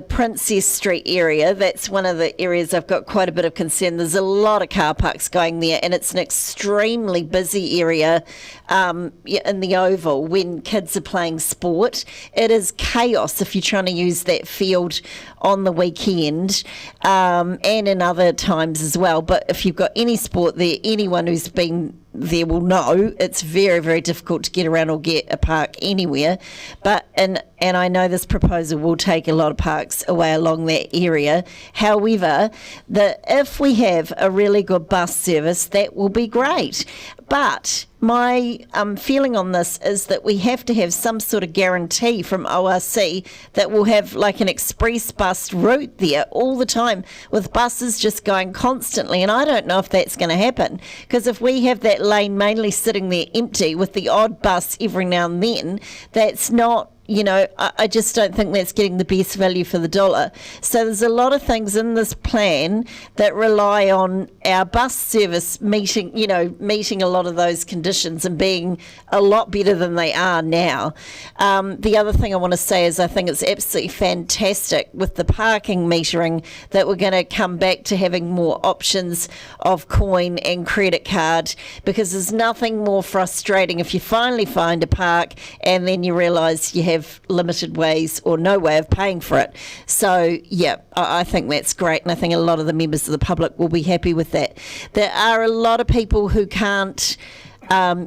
Princess Street area, that's one of the areas I've got quite a bit of concern. There's a lot of car parks going there, and it's an extremely busy area in the Oval when kids are playing sport. It is chaos if you're trying to use that field on the weekend and in other times as well. But if you've got any sport there, anyone who's been there will know it's very, very difficult to get around or get a park anywhere. But and I know this proposal will take a lot of parks away along that area. However, if we have a really good bus service, that will be great. But my feeling on this is that we have to have some sort of guarantee from ORC that we'll have like an express bus route there all the time with buses just going constantly. And I don't know if that's going to happen, because if we have that lane mainly sitting there empty with the odd bus every now and then, that's not, you know, I just don't think that's getting the best value for the dollar. So there's a lot of things in this plan that rely on our bus service meeting a lot of those conditions and being a lot better than they are now. The other thing I want to say is I think it's absolutely fantastic with the parking metering that we're going to come back to having more options of coin and credit card, because there's nothing more frustrating if you finally find a park and then you realise you have limited ways or no way of paying for it. So yeah, I think that's great, and I think a lot of the members of the public will be happy with that. There are a lot of people who can't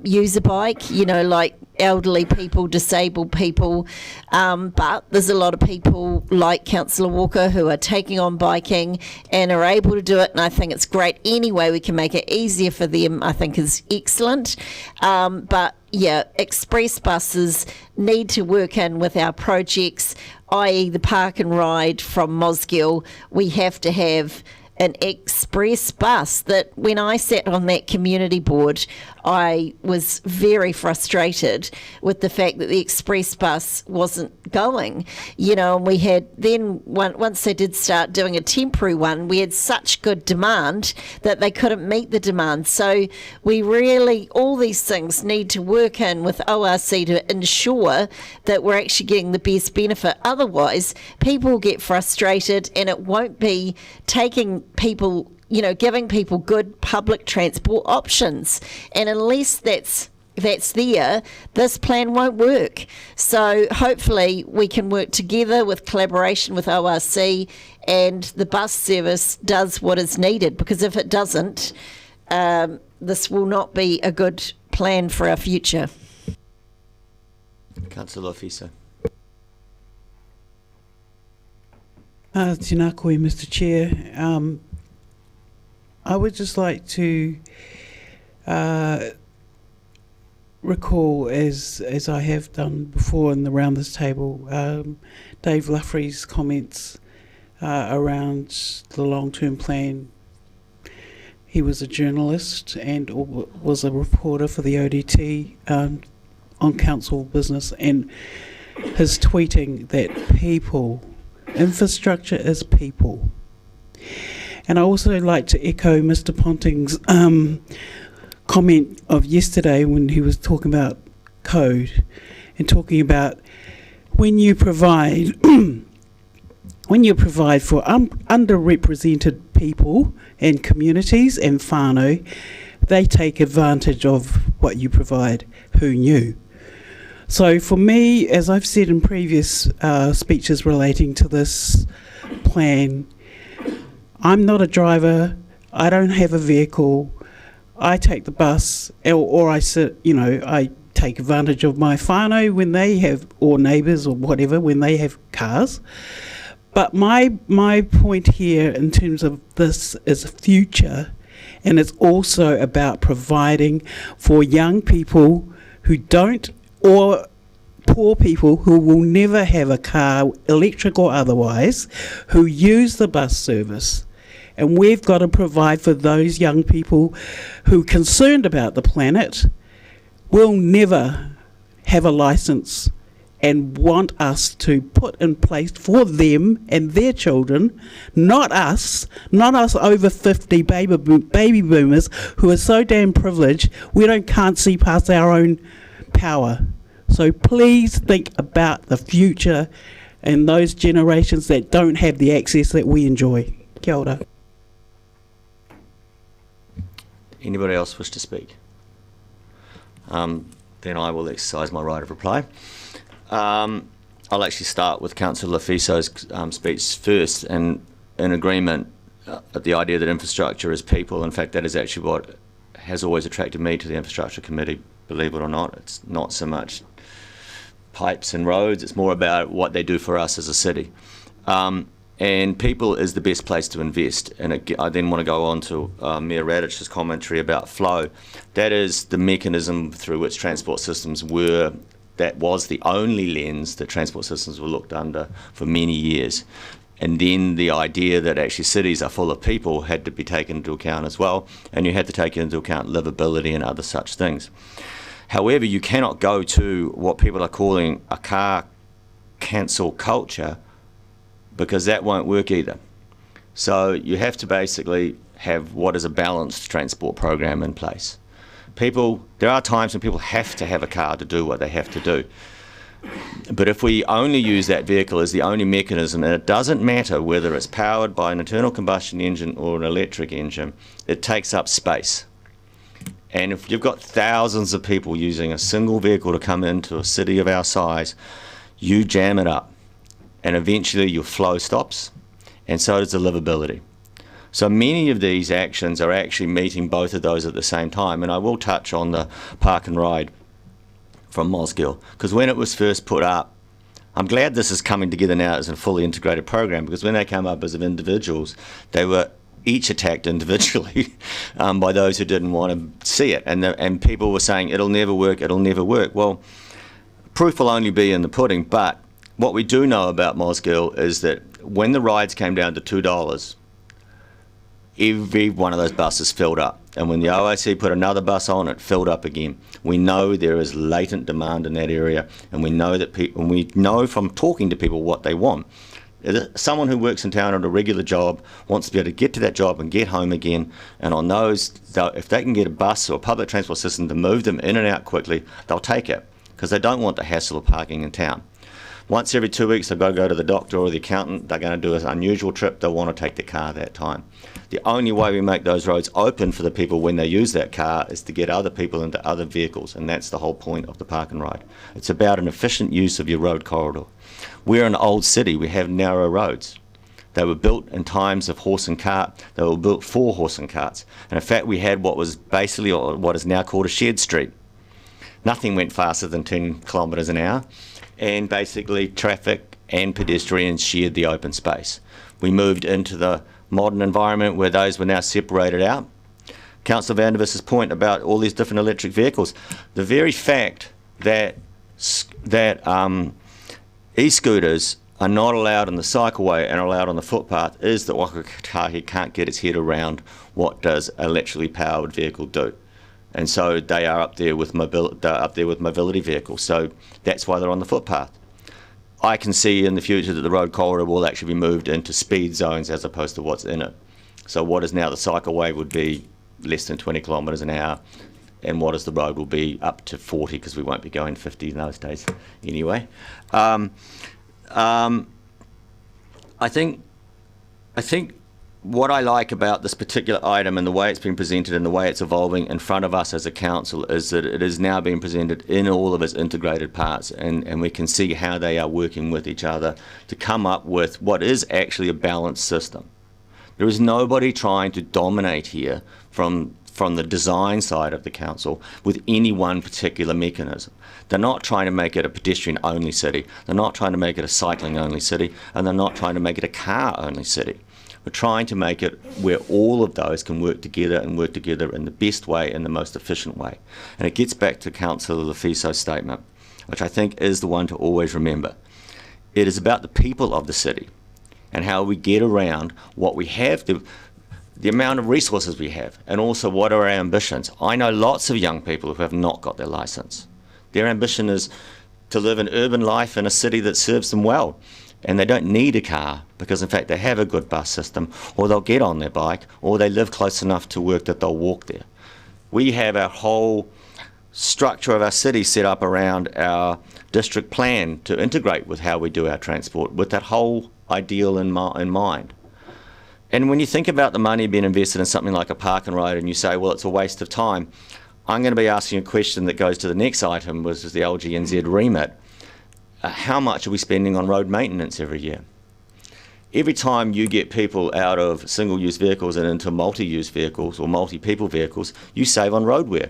use a bike, you know, like elderly people, disabled people, but there's a lot of people like Councillor Walker who are taking on biking and are able to do it, and I think it's great. Any way we can make it easier for them, I think, is excellent. But yeah, express buses need to work in with our projects, i.e. the park and ride from Mosgiel. We have to have an express bus. That when I sat on that community board, I was very frustrated with the fact that the express bus wasn't going, you know, and we had then, once they did start doing a temporary one, we had such good demand that they couldn't meet the demand. So we really, all these things need to work in with ORC to ensure that we're actually getting the best benefit. Otherwise, people will get frustrated and it won't be taking people, you know, giving people good public transport options. And unless that's that's there, this plan won't work. So hopefully we can work together with collaboration with ORC, and the bus service does what is needed, because if it doesn't, this will not be a good plan for our future. Councillor Fiso. Tēnā koe, Mr. Chair. I would just like to recall, as I have done before around this table, Dave Luffrey's comments around the long-term plan. He was a journalist and was a reporter for the ODT on council business, and his tweeting that infrastructure is people. And I also like to echo Mr. Ponting's comment of yesterday when he was talking about code and talking about when you provide for underrepresented people and communities and whānau, they take advantage of what you provide. Who knew? So for me, as I've said in previous speeches relating to this plan, I'm not a driver, I don't have a vehicle, I take the bus, or I take advantage of my whānau when they have, or neighbours or whatever, when they have cars. But my point here in terms of this is future, and it's also about providing for young people who don't, or poor people who will never have a car, electric or otherwise, who use the bus service. And we've got to provide for those young people who are concerned about the planet, will never have a licence, and want us to put in place for them and their children, not us over 50 baby boomers who are so damn privileged we can't see past our own power. So please think about the future and those generations that don't have the access that we enjoy. Kia ora. Anybody else wish to speak? Then I will exercise my right of reply. I'll actually start with Councillor Fiso's speech first, and in agreement at the idea that infrastructure is people. In fact, that is actually what has always attracted me to the Infrastructure Committee, believe it or not. It's not so much pipes and roads, it's more about what they do for us as a city. And people is the best place to invest. And I then want to go on to Mayor Radich's commentary about flow. That is the mechanism through which transport systems that was the only lens that transport systems were looked under for many years. And then the idea that actually cities are full of people had to be taken into account as well, and you had to take into account livability and other such things. However, you cannot go to what people are calling a car cancel culture, because that won't work either. So you have to basically have what is a balanced transport program in place. There are times when people have to have a car to do what they have to do. But if we only use that vehicle as the only mechanism, and it doesn't matter whether it's powered by an internal combustion engine or an electric engine, it takes up space. And if you've got thousands of people using a single vehicle to come into a city of our size, you jam it up. And eventually your flow stops, and so does the livability. So many of these actions are actually meeting both of those at the same time. And I will touch on the park and ride from Mosgiel, because when it was first put up, I'm glad this is coming together now as a fully integrated program, because when they came up as individuals, they were each attacked individually by those who didn't want to see it. And people were saying, it'll never work, it'll never work. Well, proof will only be in the pudding, but what we do know about Mosgiel is that when the rides came down to $2, every one of those buses filled up. And when the OIC put another bus on, it filled up again. We know there is latent demand in that area, and we know that we know from talking to people what they want. Someone who works in town at a regular job wants to be able to get to that job and get home again, and on those, if they can get a bus or a public transport system to move them in and out quickly, they'll take it, because they don't want the hassle of parking in town. Once every 2 weeks, they've got to go to the doctor or the accountant. They're going to do an unusual trip. They'll want to take the car that time. The only way we make those roads open for the people when they use that car is to get other people into other vehicles, and that's the whole point of the park and ride. It's about an efficient use of your road corridor. We're an old city. We have narrow roads. They were built in times of horse and cart. They were built for horse and carts. And in fact, we had what was basically what is now called a shared street. Nothing went faster than 10 kilometres an hour, and basically traffic and pedestrians shared the open space. We moved into the modern environment where those were now separated out. Councillor Vandervis's point about all these different electric vehicles, the very fact that e-scooters are not allowed on the cycleway and are allowed on the footpath is that Whakatahi can't get its head around what does an electrically powered vehicle do. And so they are up there with mobility vehicles. So that's why they're on the footpath. I can see in the future that the road corridor will actually be moved into speed zones as opposed to what's in it. So what is now the cycleway would be less than 20 kilometres an hour, and what is the road will be up to 40, because we won't be going 50 in those days anyway. I think what I like about this particular item and the way it's been presented and the way it's evolving in front of us as a council is that it is now being presented in all of its integrated parts, and we can see how they are working with each other to come up with what is actually a balanced system. There is nobody trying to dominate here from the design side of the council with any one particular mechanism. They're not trying to make it a pedestrian-only city, they're not trying to make it a cycling-only city, and they're not trying to make it a car-only city. We're trying to make it where all of those can work together and work together in the best way and the most efficient way. And it gets back to Councillor Lefiso's statement, which I think is the one to always remember. It is about the people of the city and how we get around what we have, the amount of resources we have, and also what are our ambitions. I know lots of young people who have not got their licence. Their ambition is to live an urban life in a city that serves them well. And they don't need a car because, in fact, they have a good bus system, or they'll get on their bike, or they live close enough to work that they'll walk there. We have our whole structure of our city set up around our district plan to integrate with how we do our transport, with that whole ideal in mind. And when you think about the money being invested in something like a park and ride and you say, well, it's a waste of time, I'm going to be asking a question that goes to the next item, which is the LGNZ remit. How much are we spending on road maintenance every year? Every time you get people out of single-use vehicles and into multi-use vehicles or multi-people vehicles, you save on road wear.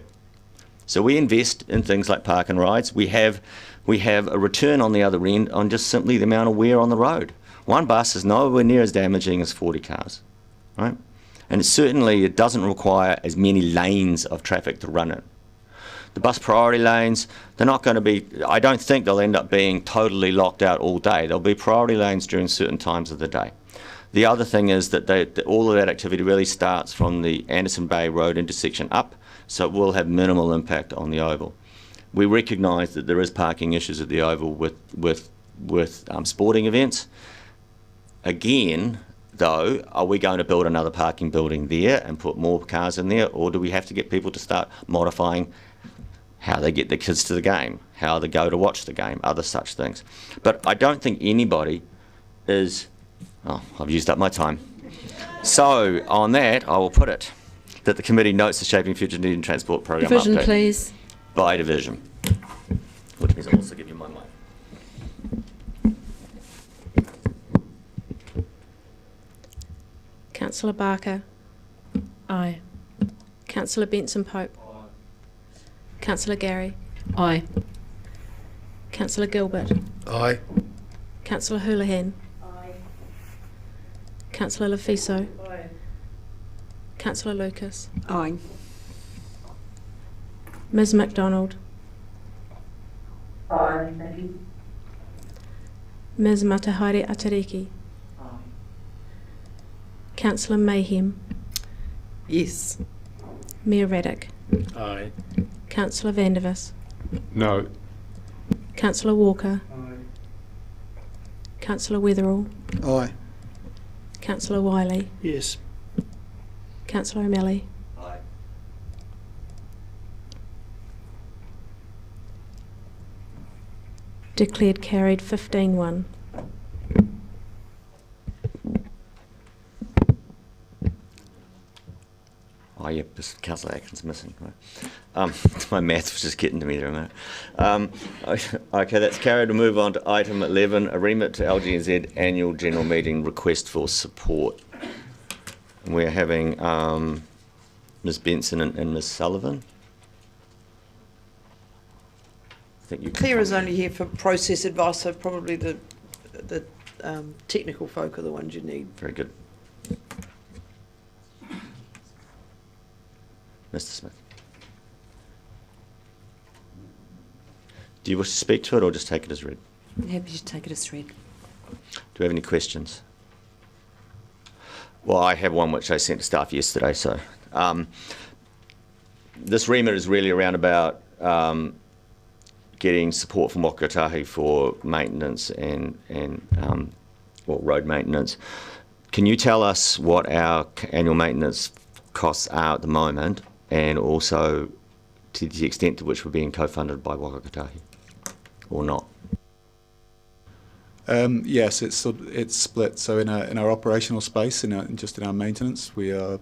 So we invest in things like park and rides. We have a return on the other end on just simply the amount of wear on the road. One bus is nowhere near as damaging as 40 cars, right? And it doesn't require as many lanes of traffic to run it. The bus priority lanes, they're not going to be, I don't think they'll end up being totally locked out all day. There'll be priority lanes during certain times of the day. The other thing is that all of that activity really starts from the Anderson Bay Road intersection up, so it will have minimal impact on the Oval. We recognise that there is parking issues at the Oval with sporting events. Again, though, are we going to build another parking building there and put more cars in there, or do we have to get people to start modifying how they get their kids to the game, how they go to watch the game, other such things? But I don't think anybody is... Oh, I've used up my time. So, on that, I will put it that the committee notes the Shaping Future Dunedin Transport Programme Division, update. please. By division. Which means I'll also give you my mic. Councillor Barker. Aye. Councillor Benson-Pope. Councillor Gary. Aye. Councillor Gilbert. Aye. Councillor Houlihan. Aye. Councillor Lefiso. Aye. Councillor Lucas. Aye. Ms MacDonald. Aye, thank you. Ms Matahaere Atariki. Councillor Mayhem. Yes. Mayor Raddick. Aye. Councillor Vandervis. No. Councillor Walker. Aye. Councillor Weatherall. Aye. Councillor Wiley. Yes. Councillor O'Malley. Aye. Declared carried 15-1. Oh, yeah, just Councillor Atkins missing. Right. My maths was just getting to me there a minute. Okay, that's carried. We'll move on to item 11, a remit to LGNZ Annual General Meeting request for support. And we're having Ms. Benson and Ms. Sullivan. I think you Claire is only here for process advice, so probably the technical folk are the ones you need. Very good. Mr. Smith. Do you wish to speak to it or just take it as read? I'm happy to take it as read. Do we have any questions? Well, I have one which I sent to staff yesterday. So this remit is really around about getting support from Waka Kotahi for maintenance and road maintenance. Can you tell us what our annual maintenance costs are at the moment, and also to the extent to which we're being co-funded by Waka Kotahi, or not? Yes, it's split. So in our operational space, in our maintenance, we have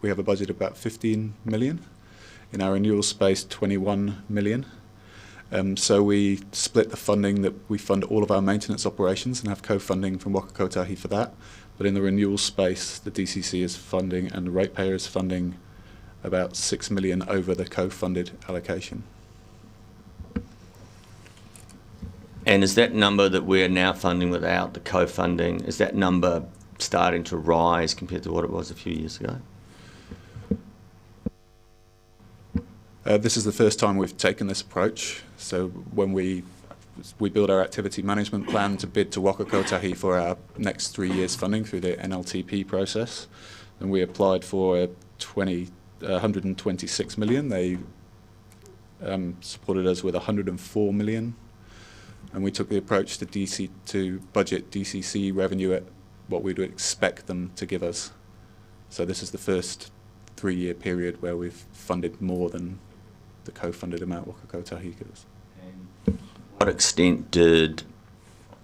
a budget of about 15 million. In our renewal space, 21 million. So we split the funding that we fund all of our maintenance operations and have co-funding from Waka Kotahi for that. But in the renewal space, the DCC is funding and the ratepayer is funding about 6 million over the co-funded allocation. And is that number that we're now funding without the co-funding, is that number starting to rise compared to what it was a few years ago? This is the first time we've taken this approach. So when we build our activity management plan to bid to Waka Kotahi for our next 3 years funding through the NLTP process, and we applied for 126 million. They supported us with 104 million, and we took the approach to budget DCC revenue at what we would expect them to give us. So this is the first 3-year period where we've funded more than the co-funded amount Waka Kotahi gives. What extent did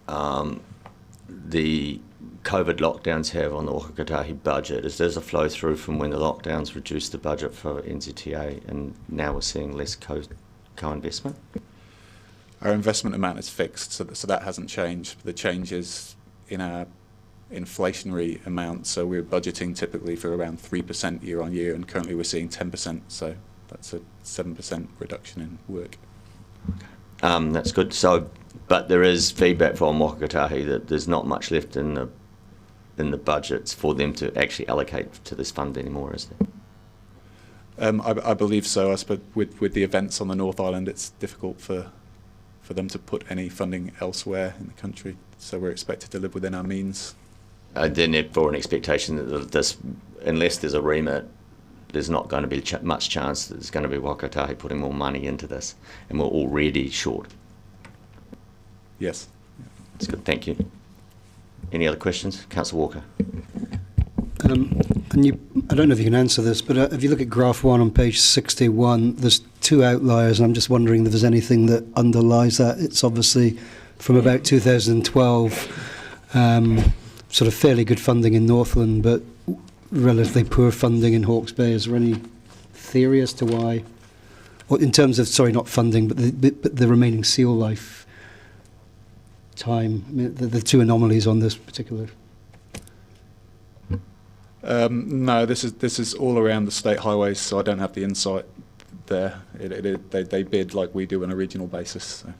the COVID lockdowns have on the Waka Kotahi budget? Is there a flow through from when the lockdowns reduced the budget for NZTA and now we're seeing less co-investment? Our investment amount is fixed, so that hasn't changed. The change is in our inflationary amount, so we're budgeting typically for around 3% year on year, and currently we're seeing 10%, so that's a 7% reduction in work. That's good. So, but there is feedback from Waka Kotahi that there's not much left in the budgets for them to actually allocate to this fund anymore, is there? I believe so. I suppose with the events on the North Island, it's difficult for them to put any funding elsewhere in the country. So we're expected to live within our means. Then therefore an expectation that this, unless there's a remit, there's not going to be much chance that there's going to be Waka Kotahi putting more money into this, and we're already short. Yes. That's good, thank you. Any other questions? Councillor Walker. I don't know if you can answer this, but if you look at graph 1 on page 61, there's 2 outliers, and I'm just wondering if there's anything that underlies that. It's obviously from about 2012, sort of fairly good funding in Northland, but relatively poor funding in Hawke's Bay. Is there any theory as to why, or in terms of, sorry, not funding, but the remaining seal life time? I mean, the 2 anomalies on this particular. No, this is all around the state highways, so I don't have the insight there. They bid like we do on a regional basis. So.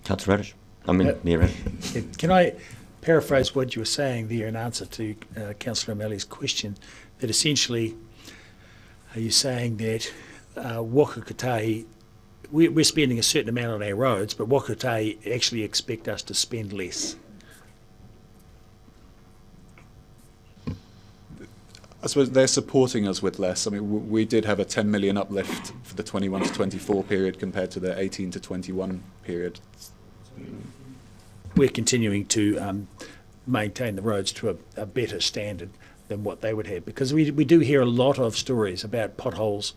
Councillor Radish. Mayor Radish. Can I paraphrase what you were saying there in answer to Councillor O'Malley's question? That essentially, are you saying that Waka Kotahi, we're spending a certain amount on our roads, but Waka Kotahi actually expect us to spend less? I suppose they're supporting us with less. I mean, we did have a 10 million uplift for the 21 to 24 period compared to the 18 to 21 period. We're continuing to maintain the roads to a better standard. than what they would have, because we do hear a lot of stories about potholes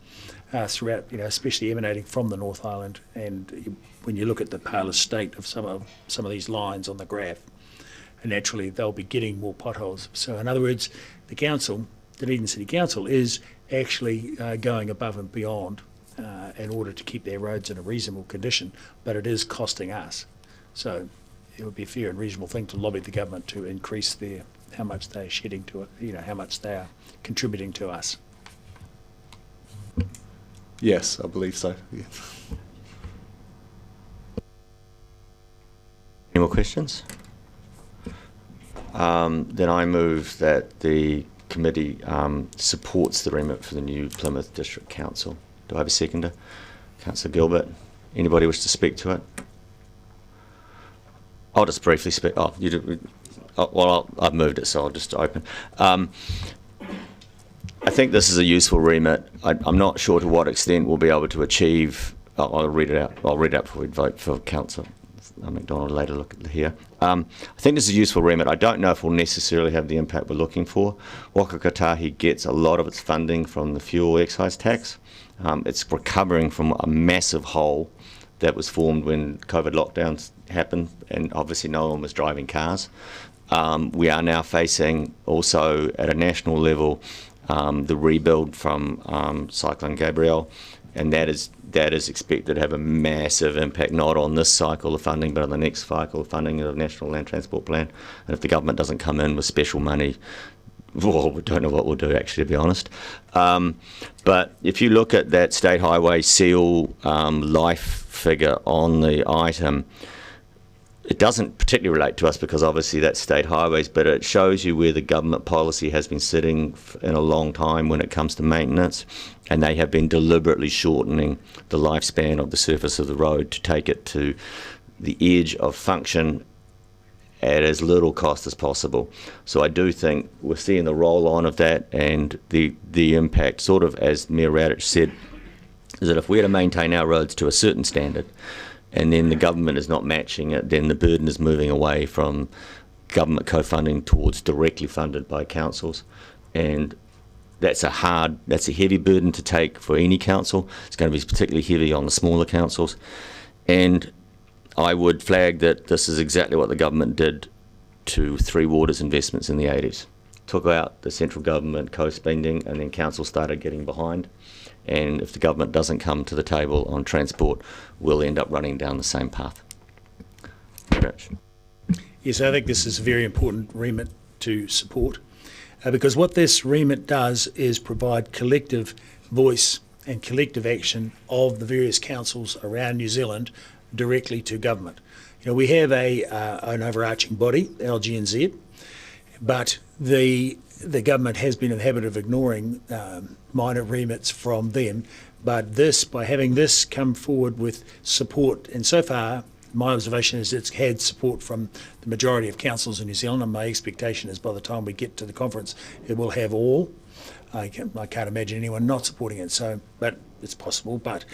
throughout, especially emanating from the North Island, and when you look at the parlous state of some of these lines on the graph, naturally they'll be getting more potholes. So in other words, the council, Dunedin City Council, is actually going above and beyond in order to keep their roads in a reasonable condition, but it is costing us. So it would be a fair and reasonable thing to lobby the government to increase how much they are shedding to it, how much they are contributing to us. Yes, I believe so. Yeah. Any more questions? Then I move that the committee supports the remit for the new Plymouth District Council. Do I have a seconder? Councillor Gilbert. Anybody wish to speak to it? I'll just briefly speak. Oh, you did. I've moved it, so I'll just open. I think this is a useful remit. I'm not sure to what extent we'll be able to achieve. I'll read it out. I'll read it out before we vote for Councillor McDonald later. Look at here. I think this is a useful remit. I don't know if we'll necessarily have the impact we're looking for. Waka Kotahi gets a lot of its funding from the fuel excise tax. It's recovering from a massive hole that was formed when COVID lockdowns happened, and obviously no one was driving cars. We are now facing also at a national level the rebuild from Cyclone Gabrielle, and that is expected to have a massive impact, not on this cycle of funding, but on the next cycle of funding of the National Land Transport Plan. And if the government doesn't come in with special money, well, we don't know what we'll do, actually, to be honest. But if you look at that State Highway seal life figure on the item, it doesn't particularly relate to us because obviously that's state highways, but it shows you where the government policy has been sitting in a long time when it comes to maintenance, and they have been deliberately shortening the lifespan of the surface of the road to take it to the edge of function at as little cost as possible. So I do think we're seeing the roll-on of that, and the impact, sort of as Mayor Radich said, is that if we're to maintain our roads to a certain standard, and then the government is not matching it, then the burden is moving away from government co-funding towards directly funded by councils. And that's a heavy burden to take for any council. It's going to be particularly heavy on the smaller councils. And I would flag that this is exactly what the government did to Three Waters investments in the 80s. Took out the central government co-spending, and then councils started getting behind. And if the government doesn't come to the table on transport, we'll end up running down the same path. Rich. Yes, I think this is a very important remit to support, because what this remit does is provide collective voice and collective action of the various councils around New Zealand directly to government. We have an overarching body, LGNZ, but the government has been in the habit of ignoring minor remits from them. But by having this come forward with support, and so far my observation is it's had support from the majority of councils in New Zealand, and my expectation is by the time we get to the conference it will have all. I can't imagine anyone not supporting it, but it's possible. But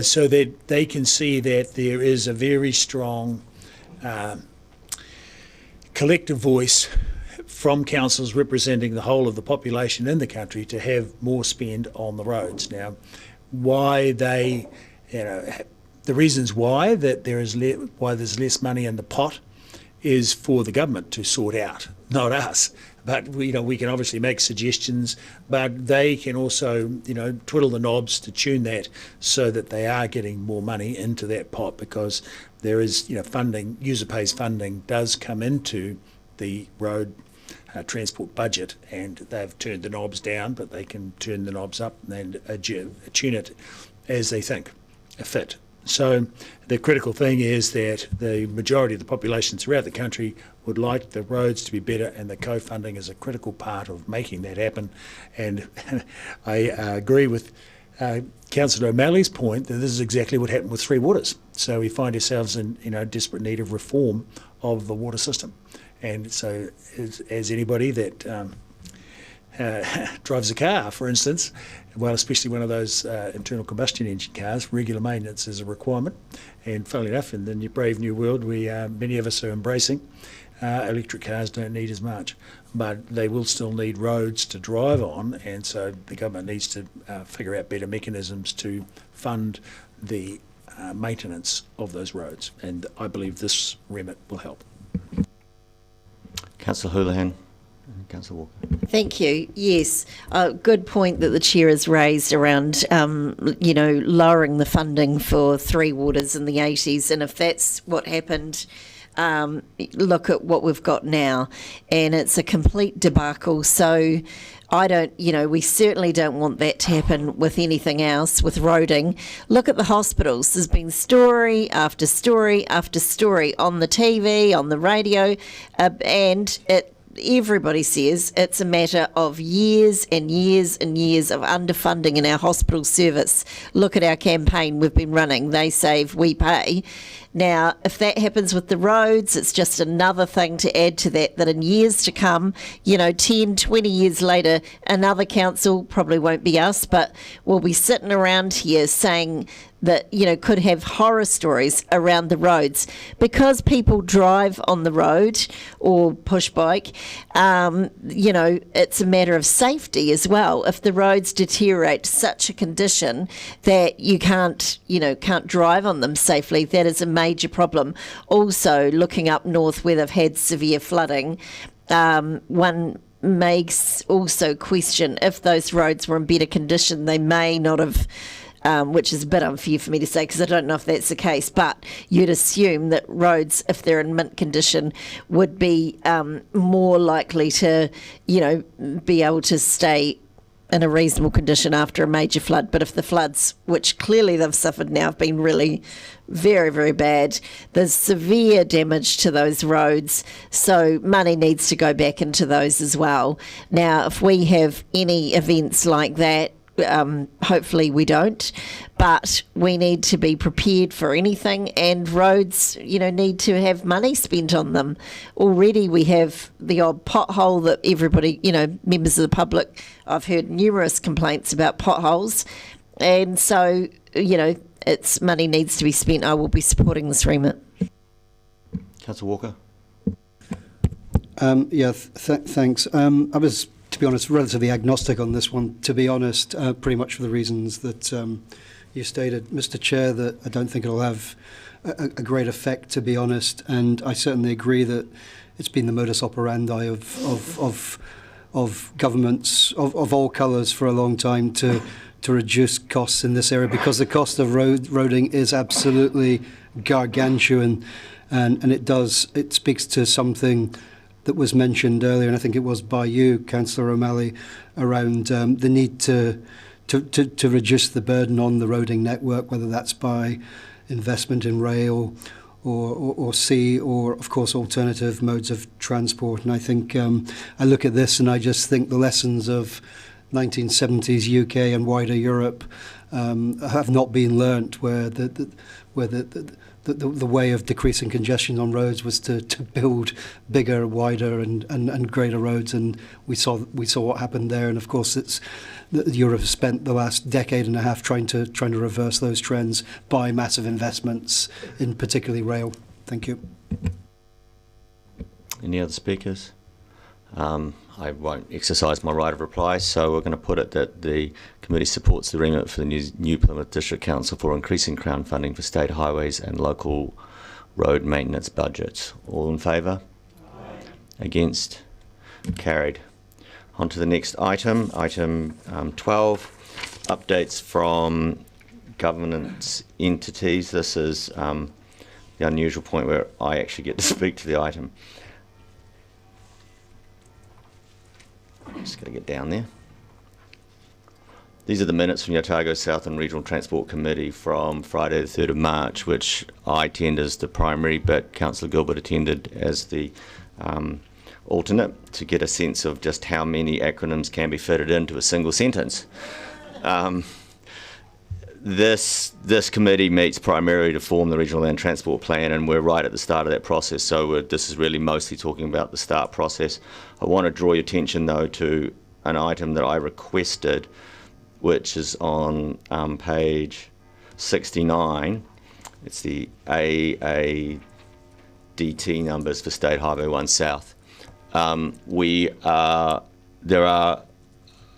so that they can see that there is a very strong collective voice from councils representing the whole of the population in the country to have more spend on the roads. Now, why they, the reasons why that there's less money in the pot is for the government to sort out, not us. But we can obviously make suggestions, but they can also twiddle the knobs to tune that so that they are getting more money into that pot, because there is funding, user pays funding does come into the road transport budget, and they've turned the knobs down, but they can turn the knobs up and tune it as they think fit. So the critical thing is that the majority of the population throughout the country would like the roads to be better, and the co-funding is a critical part of making that happen. And I agree with Councillor O'Malley's point that this is exactly what happened with Three Waters. So we find ourselves in desperate need of reform of the water system. And so as anybody that drives a car, for instance, well, especially one of those internal combustion engine cars, regular maintenance is a requirement. And funnily enough, in the brave new world many of us are embracing, electric cars don't need as much, but they will still need roads to drive on, and so the government needs to figure out better mechanisms to fund the maintenance of those roads, and I believe this remit will help. Councillor Houlihan and Councillor Walker. Thank you. Yes, good point that the chair has raised around, lowering the funding for Three Waters in the 80s, and if that's what happened, look at what we've got now, and it's a complete debacle. So we certainly don't want that to happen with anything else, with roading. Look at the hospitals. There's been story after story after story on the TV, on the radio, and everybody says it's a matter of years and years and years of underfunding in our hospital service. Look at our campaign we've been running. They save, we pay. Now, if that happens with the roads, it's just another thing to add to that in years to come, 10, 20 years later, another council, probably won't be us, but we'll be sitting around here saying that, could have horror stories around the roads because people drive on the road or push bike. It's a matter of safety as well. If the roads deteriorate to such a condition that you can't drive on them safely, that is a major problem. Also, looking up north where they've had severe flooding, one makes also question if those roads were in better condition, they may not have, which is a bit unfair for me to say because I don't know if that's the case, but you'd assume that roads, if they're in mint condition, would be more likely to, be able to stay in a reasonable condition after a major flood. But if the floods, which clearly they've suffered now, have been really very, very bad, there's severe damage to those roads, so money needs to go back into those as well. Now, if we have any events like that, hopefully we don't, but we need to be prepared for anything, and roads, need to have money spent on them. Already we have the odd pothole that everybody, members of the public, I've heard numerous complaints about potholes, and so, it's money needs to be spent. I will be supporting this remit. Councillor Walker. Thanks. I was, to be honest, relatively agnostic on this one, to be honest, pretty much for the reasons that you stated, Mr. Chair, that I don't think it'll have a great effect, to be honest, and I certainly agree that it's been the modus operandi of governments of all colours for a long time to reduce costs in this area, because the cost of roading is absolutely gargantuan, and it speaks to something that was mentioned earlier, and I think it was by you, Councillor O'Malley, around the need to reduce the burden on the roading network, whether that's by investment in rail or sea, or of course alternative modes of transport. And I think I look at this and I just think the lessons of 1970s UK and wider Europe have not been learnt, where the way of decreasing congestion on roads was to build bigger, wider and greater roads, and we saw what happened there. And of course, Europe has spent the last decade and a half trying to reverse those trends by massive investments in particularly rail. Thank you. Any other speakers? I won't exercise my right of reply, so we're going to put it that the committee supports the remit for the New Plymouth District Council for increasing Crown funding for state highways and local road maintenance budgets. All in favour? Aye. Against? Carried. On to the next item, item 12, updates from governance entities. This is the unusual point where I actually get to speak to the item. Just got to get down there. These are the minutes from the Otago South and Regional Transport Committee from Friday the 3rd of March, which I attend as the primary, but Councillor Gilbert attended as the alternate, to get a sense of just how many acronyms can be fitted into a single sentence. This committee meets primarily to form the Regional Land Transport Plan, and we're right at the start of that process, so this is really mostly talking about the start process. I want to draw your attention, though, to an item that I requested, which is on page 69. It's the AAD DT numbers for State Highway 1 South. There are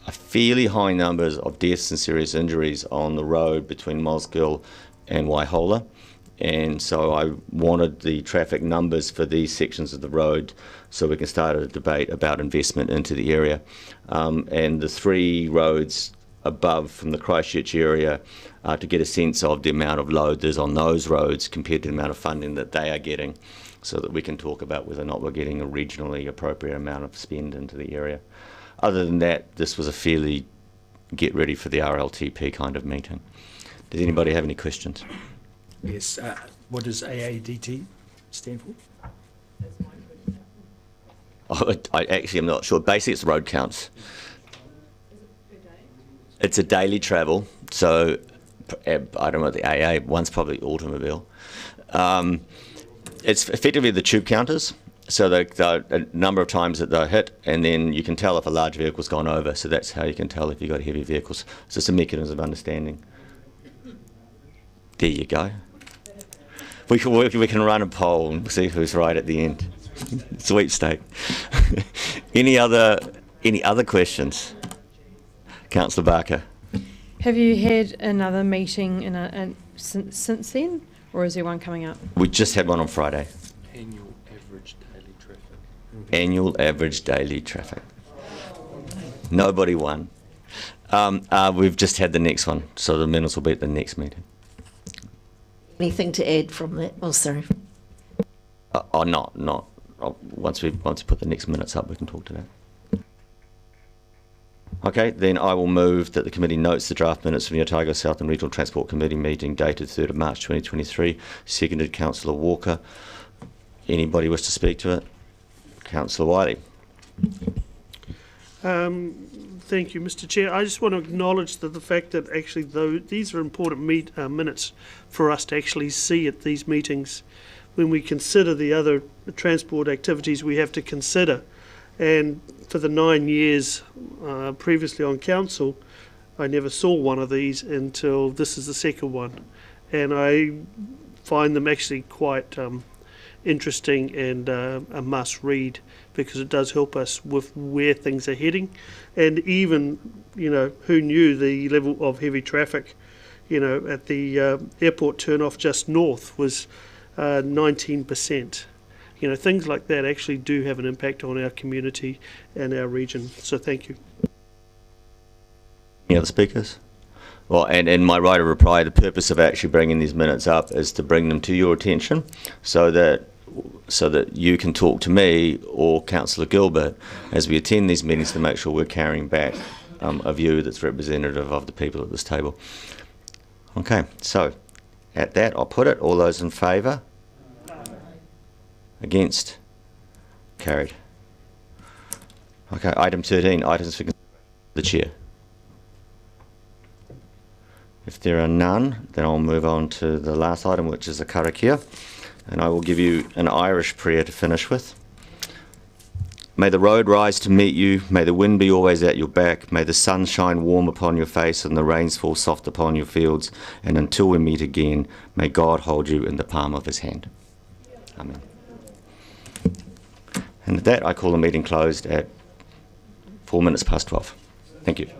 a fairly high numbers of deaths and serious injuries on the road between Mosgiel and Waihola, and so I wanted the traffic numbers for these sections of the road so we can start a debate about investment into the area. And the 3 roads above from the Christchurch area to get a sense of the amount of load there's on those roads compared to the amount of funding that they are getting, so that we can talk about whether or not we're getting a regionally appropriate amount of spend into the area. Other than that, this was a fairly get ready for the RLTP kind of meeting. Does anybody have any questions? Yes. What does AADT stand for? Oh, I actually am not sure. Basically, it's road counts. It's a daily travel, so I don't know, the AA, one's probably automobile. It's effectively the tube counters, so the a number of times that they're hit, and then you can tell if a large vehicle's gone over, so that's how you can tell if you've got heavy vehicles. So it's a mechanism of understanding. There you go. We can run a poll and see who's right at the end. Sweepstake. Any other questions? Councillor Barker. Have you had another meeting since then, or is there one coming up? We just had one on Friday. Annual average daily traffic. Annual average daily traffic. Nobody won. We've just had the next one, so the minutes will be at the next meeting. Anything to add from that? Oh, sorry. Not. Once we put the next minutes up, we can talk to that. Okay, then I will move that the committee notes the draft minutes from the Otago Southern Regional Transport Committee meeting dated 3rd of March 2023. Seconded Councillor Walker. Anybody wish to speak to it? Councillor Wiley. Thank you, Mr. Chair. I just want to acknowledge the fact that actually, though, these are important minutes for us to actually see at these meetings when we consider the other transport activities we have to consider. And for the 9 years previously on council, I never saw one of these until this is the second one. And I find them actually quite interesting and a must read, because it does help us with where things are heading. And even, who knew the level of heavy traffic, at the airport turnoff just north was 19%. Things like that actually do have an impact on our community and our region. So thank you. Any other speakers? Well, and in my right of reply, the purpose of actually bringing these minutes up is to bring them to your attention so that you can talk to me or Councillor Gilbert as we attend these meetings to make sure we're carrying back a view that's representative of the people at this table. Okay, so at that, I'll put it. All those in favour? Against? Carried. Okay, item 13, items for the chair. If there are none, then I'll move on to the last item, which is the karakia, and I will give you an Irish prayer to finish with. May the road rise to meet you, may the wind be always at your back, may the sun shine warm upon your face and the rains fall soft upon your fields, and until we meet again, may God hold you in the palm of his hand. Amen. And with that, I call the meeting closed at 4 minutes past 12. Thank you.